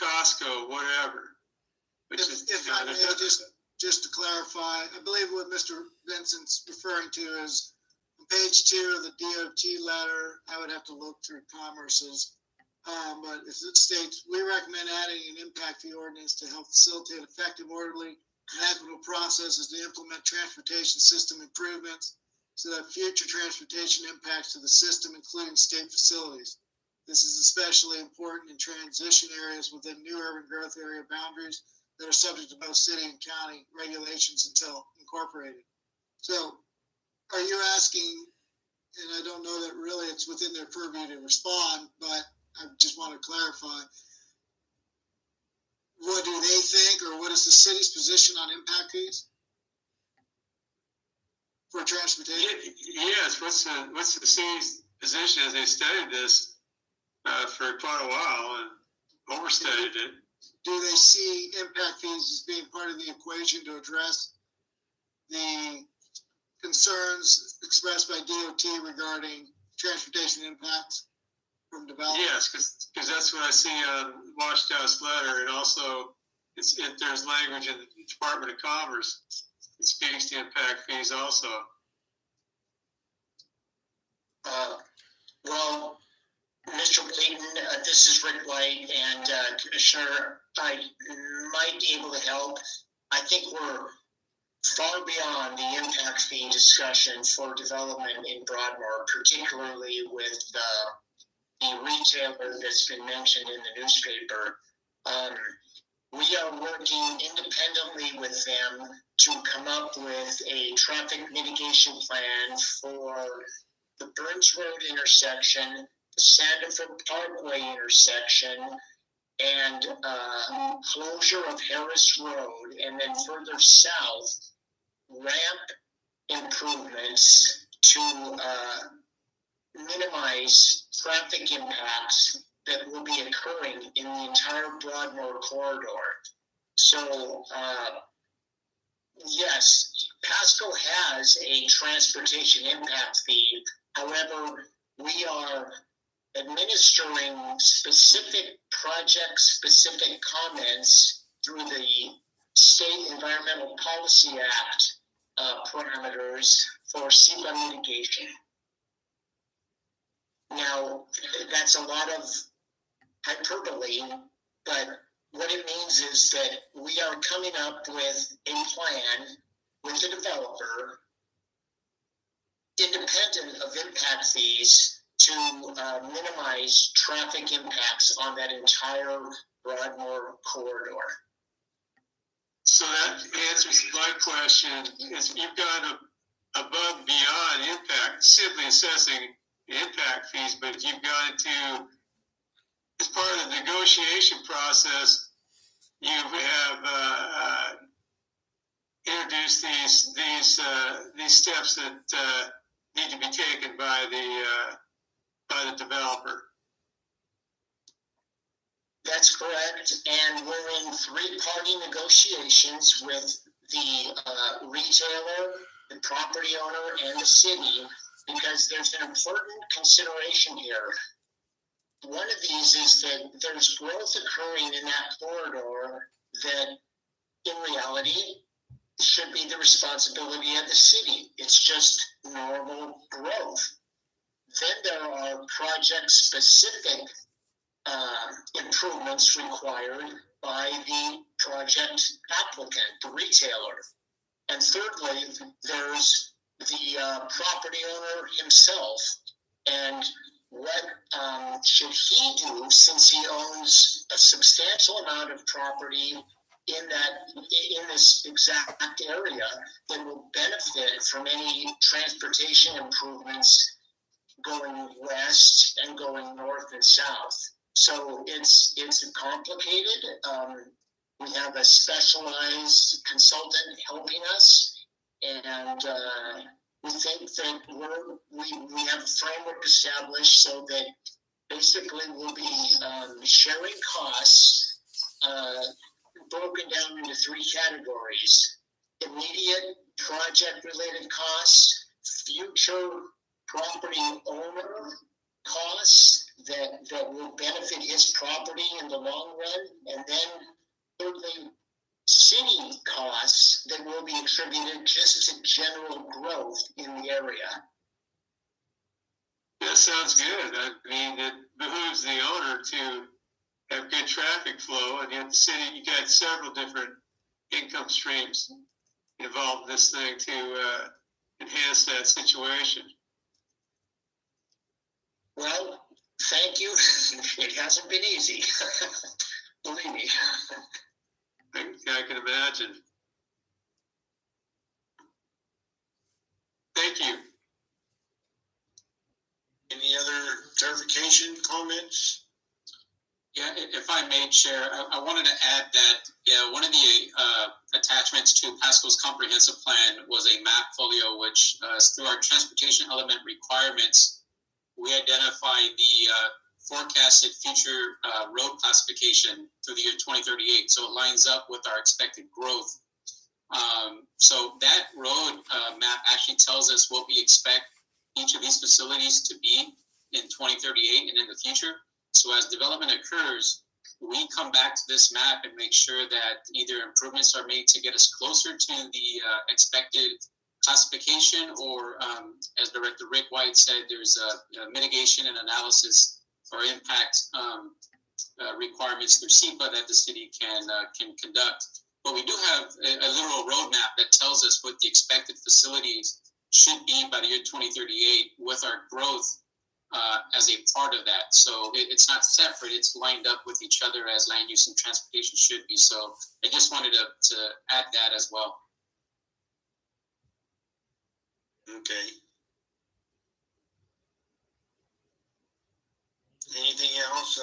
Costco, whatever. If I may, just to clarify, I believe what Mr. Vincent's referring to is on page 2 of the DOT letter. I would have to look through Commerce's, but it states, we recommend adding an impact fee ordinance to help facilitate effective, orderly, and equitable processes to implement transportation system improvements so that future transportation impacts to the system, including state facilities. This is especially important in transition areas within new urban growth area boundaries that are subject to both city and county regulations until incorporated. So are you asking, and I don't know that really it's within their purview to respond, but I just want to clarify, what do they think, or what is the city's position on impact fees for transportation? Yes, what's the city's position as they studied this for quite a while and overstudied it? Do they see impact fees as being part of the equation to address the concerns expressed by DOT regarding transportation impacts from development? Yes, because that's what I see on WashDOT's letter, and also there's language in the Department of Commerce that speaks to impact fees also. Well, Mr. Clayton, this is Rick White, and Commissioner, I might be able to help. I think we're far beyond the impact fee discussion for development in Broadmoor, particularly with the retailer that's been mentioned in the newspaper. We are working independently with them to come up with a traffic mitigation plan for the Burns Road intersection, the Sandiford Parkway intersection, and closure of Harris Road, and then further south, ramp improvements to minimize traffic impacts that will be occurring in the entire Broadmoor corridor. So, yes, Pasco has a transportation impact fee. However, we are administering specific project-specific comments through the State Environmental Policy Act parameters for SEPA mitigation. Now, that's a lot of hyperbole, but what it means is that we are coming up with a plan with the developer, independent of impact fees, to minimize traffic impacts on that entire Broadmoor corridor. So that answers my question. Is you've gone above beyond impact, simply assessing the impact fees, but you've gone to, as part of the negotiation process, you have introduced these steps that need to be taken by the developer. That's correct, and we're in three-party negotiations with the retailer, the property owner, and the city, because there's an important consideration here. One of these is that there's growth occurring in that corridor that, in reality, should be the responsibility of the city. It's just normal growth. Then there are project-specific improvements required by the project applicant, the retailer. And thirdly, there's the property owner himself. And what should he do, since he owns a substantial amount of property in this exact area that will benefit from any transportation improvements going west and going north and south. So it's complicated. We have a specialized consultant helping us, and we think that we have a framework established so that basically we'll be sharing costs broken down into three categories: immediate project-related costs, future property owner costs that will benefit his property in the long run, and then thirdly, city costs that will be attributed just to general growth in the area. That sounds good. I mean, it behooves the owner to have good traffic flow, and yet the city, you got several different income streams involved in this thing to enhance that situation. Well, thank you. It hasn't been easy. Believe me. I can imagine. Thank you. Any other clarification, comments? Yeah, if I may, Chair, I wanted to add that one of the attachments to Pasco's comprehensive plan was a map folio, which through our transportation element requirements, we identify the forecasted future road classification through the year 2038. So it lines up with our expected growth. So that road map actually tells us what we expect each of these facilities to be in 2038 and in the future. So as development occurs, we come back to this map and make sure that either improvements are made to get us closer to the expected classification, or as Director Rick White said, there's a mitigation and analysis or impact requirements through SEPA that the city can conduct. But we do have a literal roadmap that tells us what the expected facilities should be by the year 2038 with our growth as a part of that. So it's not separate, it's lined up with each other as land use and transportation should be. So I just wanted to add that as well. Okay. Anything else?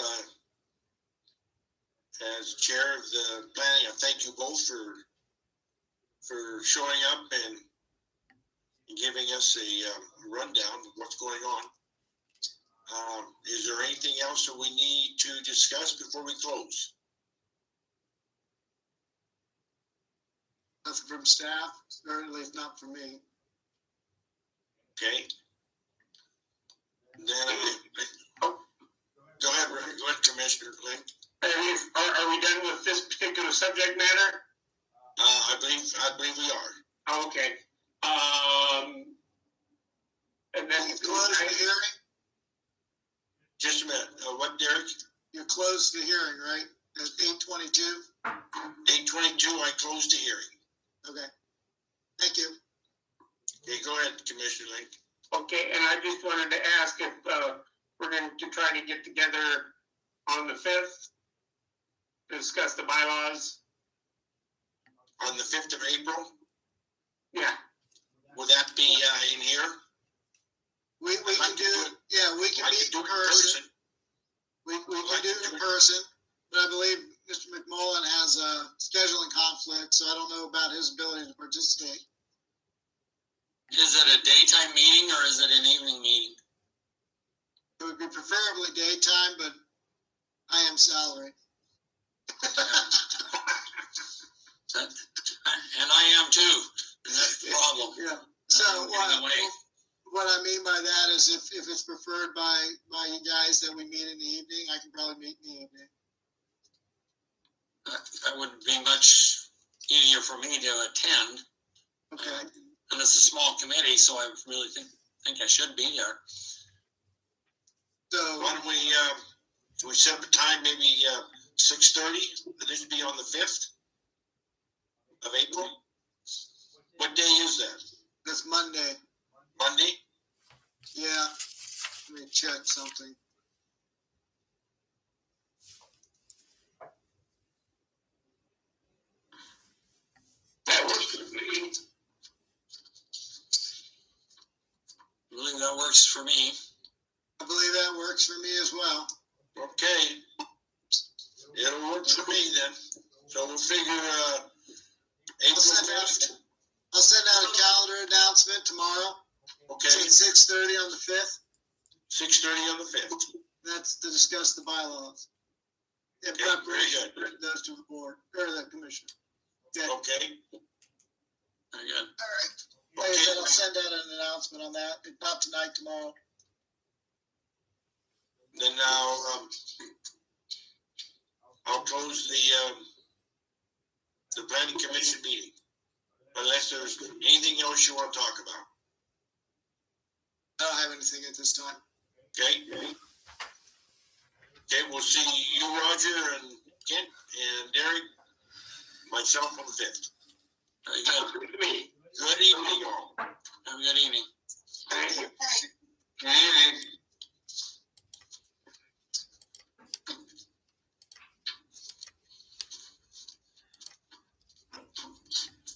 As chair of the planning, I thank you both for showing up and giving us a rundown of what's going on. Is there anything else that we need to discuss before we close? Nothing from staff, or at least not from me. Okay. Then, go ahead, Commissioner Link. Are we done with this particular subject matter? I believe we are. Okay. And then You close the hearing? Just a minute. What, Derek? You closed the hearing, right? at 8:22. 8:22, I closed the hearing. Okay. Thank you. Okay, go ahead, Commissioner Link. Okay, and I just wanted to ask if we're going to try to get together on the 5th to discuss the bylaws. On the 5th of April, Yeah, would that be in here? We can do, yeah, we can I meet could do in it person. We can do it in person, but I believe Mr. McMullen has a scheduling conflict, so I don't know about his ability to participate. Is it a daytime meeting or is it an evening meeting? It would be preferably daytime, but I am salaried. And I am too. And that's the problem. Yeah. So Getting away. what I mean by that is if it's preferred by you guys that we meet in the evening, I can probably meet in the evening. That would be much easier for me to attend. Okay. And it's a small committee, so I really think I should be there. So Why don't we set up a time, maybe 6:30? This would be on the 5th of April. What day is that? that's Monday. Monday? Yeah. Let me check something. that works for me. I believe that works for me. I believe that works for me as well. Okay. It'll work for me then. So we'll figure April 5th. I'll send out a calendar announcement tomorrow. Okay, At 6:30 on the 5th. 6:30 on the 5th. That's to discuss the bylaws. In Okay, preparation, very bring those to the board or the commission. Okay. Okay, Very good. All right. Like I said, I'll send out an announcement on that. If not tonight, tomorrow. then now, I'll close the planning commission meeting. Unless there's anything else you want to talk about. I don't have anything at this time. Okay? Okay, we'll see you, Roger, and Kent, and Derek, myself on the 5th. Very good. Good to me. Good evening, all. Have a good evening.